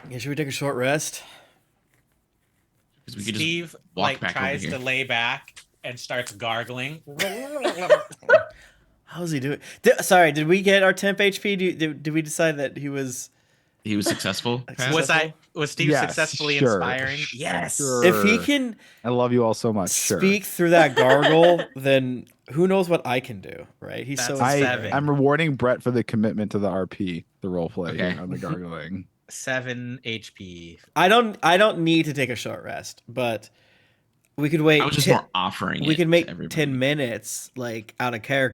Yeah, should we take a short rest? Because we could Steve just walk like back tries over to here. lay back and starts gargling. How's he doing? Sorry, did we get our temp HP? Did we decide that he was? He was successful. Was Was Steve Yes, successfully sure. inspiring? Yes. Sure. If he can I love you all so much. Sure. speak through that gargle, then who knows what I can do, right? He's so That's inspiring. I'm rewarding Brett for the commitment to the RP, the role play Okay. on the gargling. 7 HP. I don't need to take a short rest, but we could wait. I was just more offering we it could make to everybody. 10 minutes like out of character.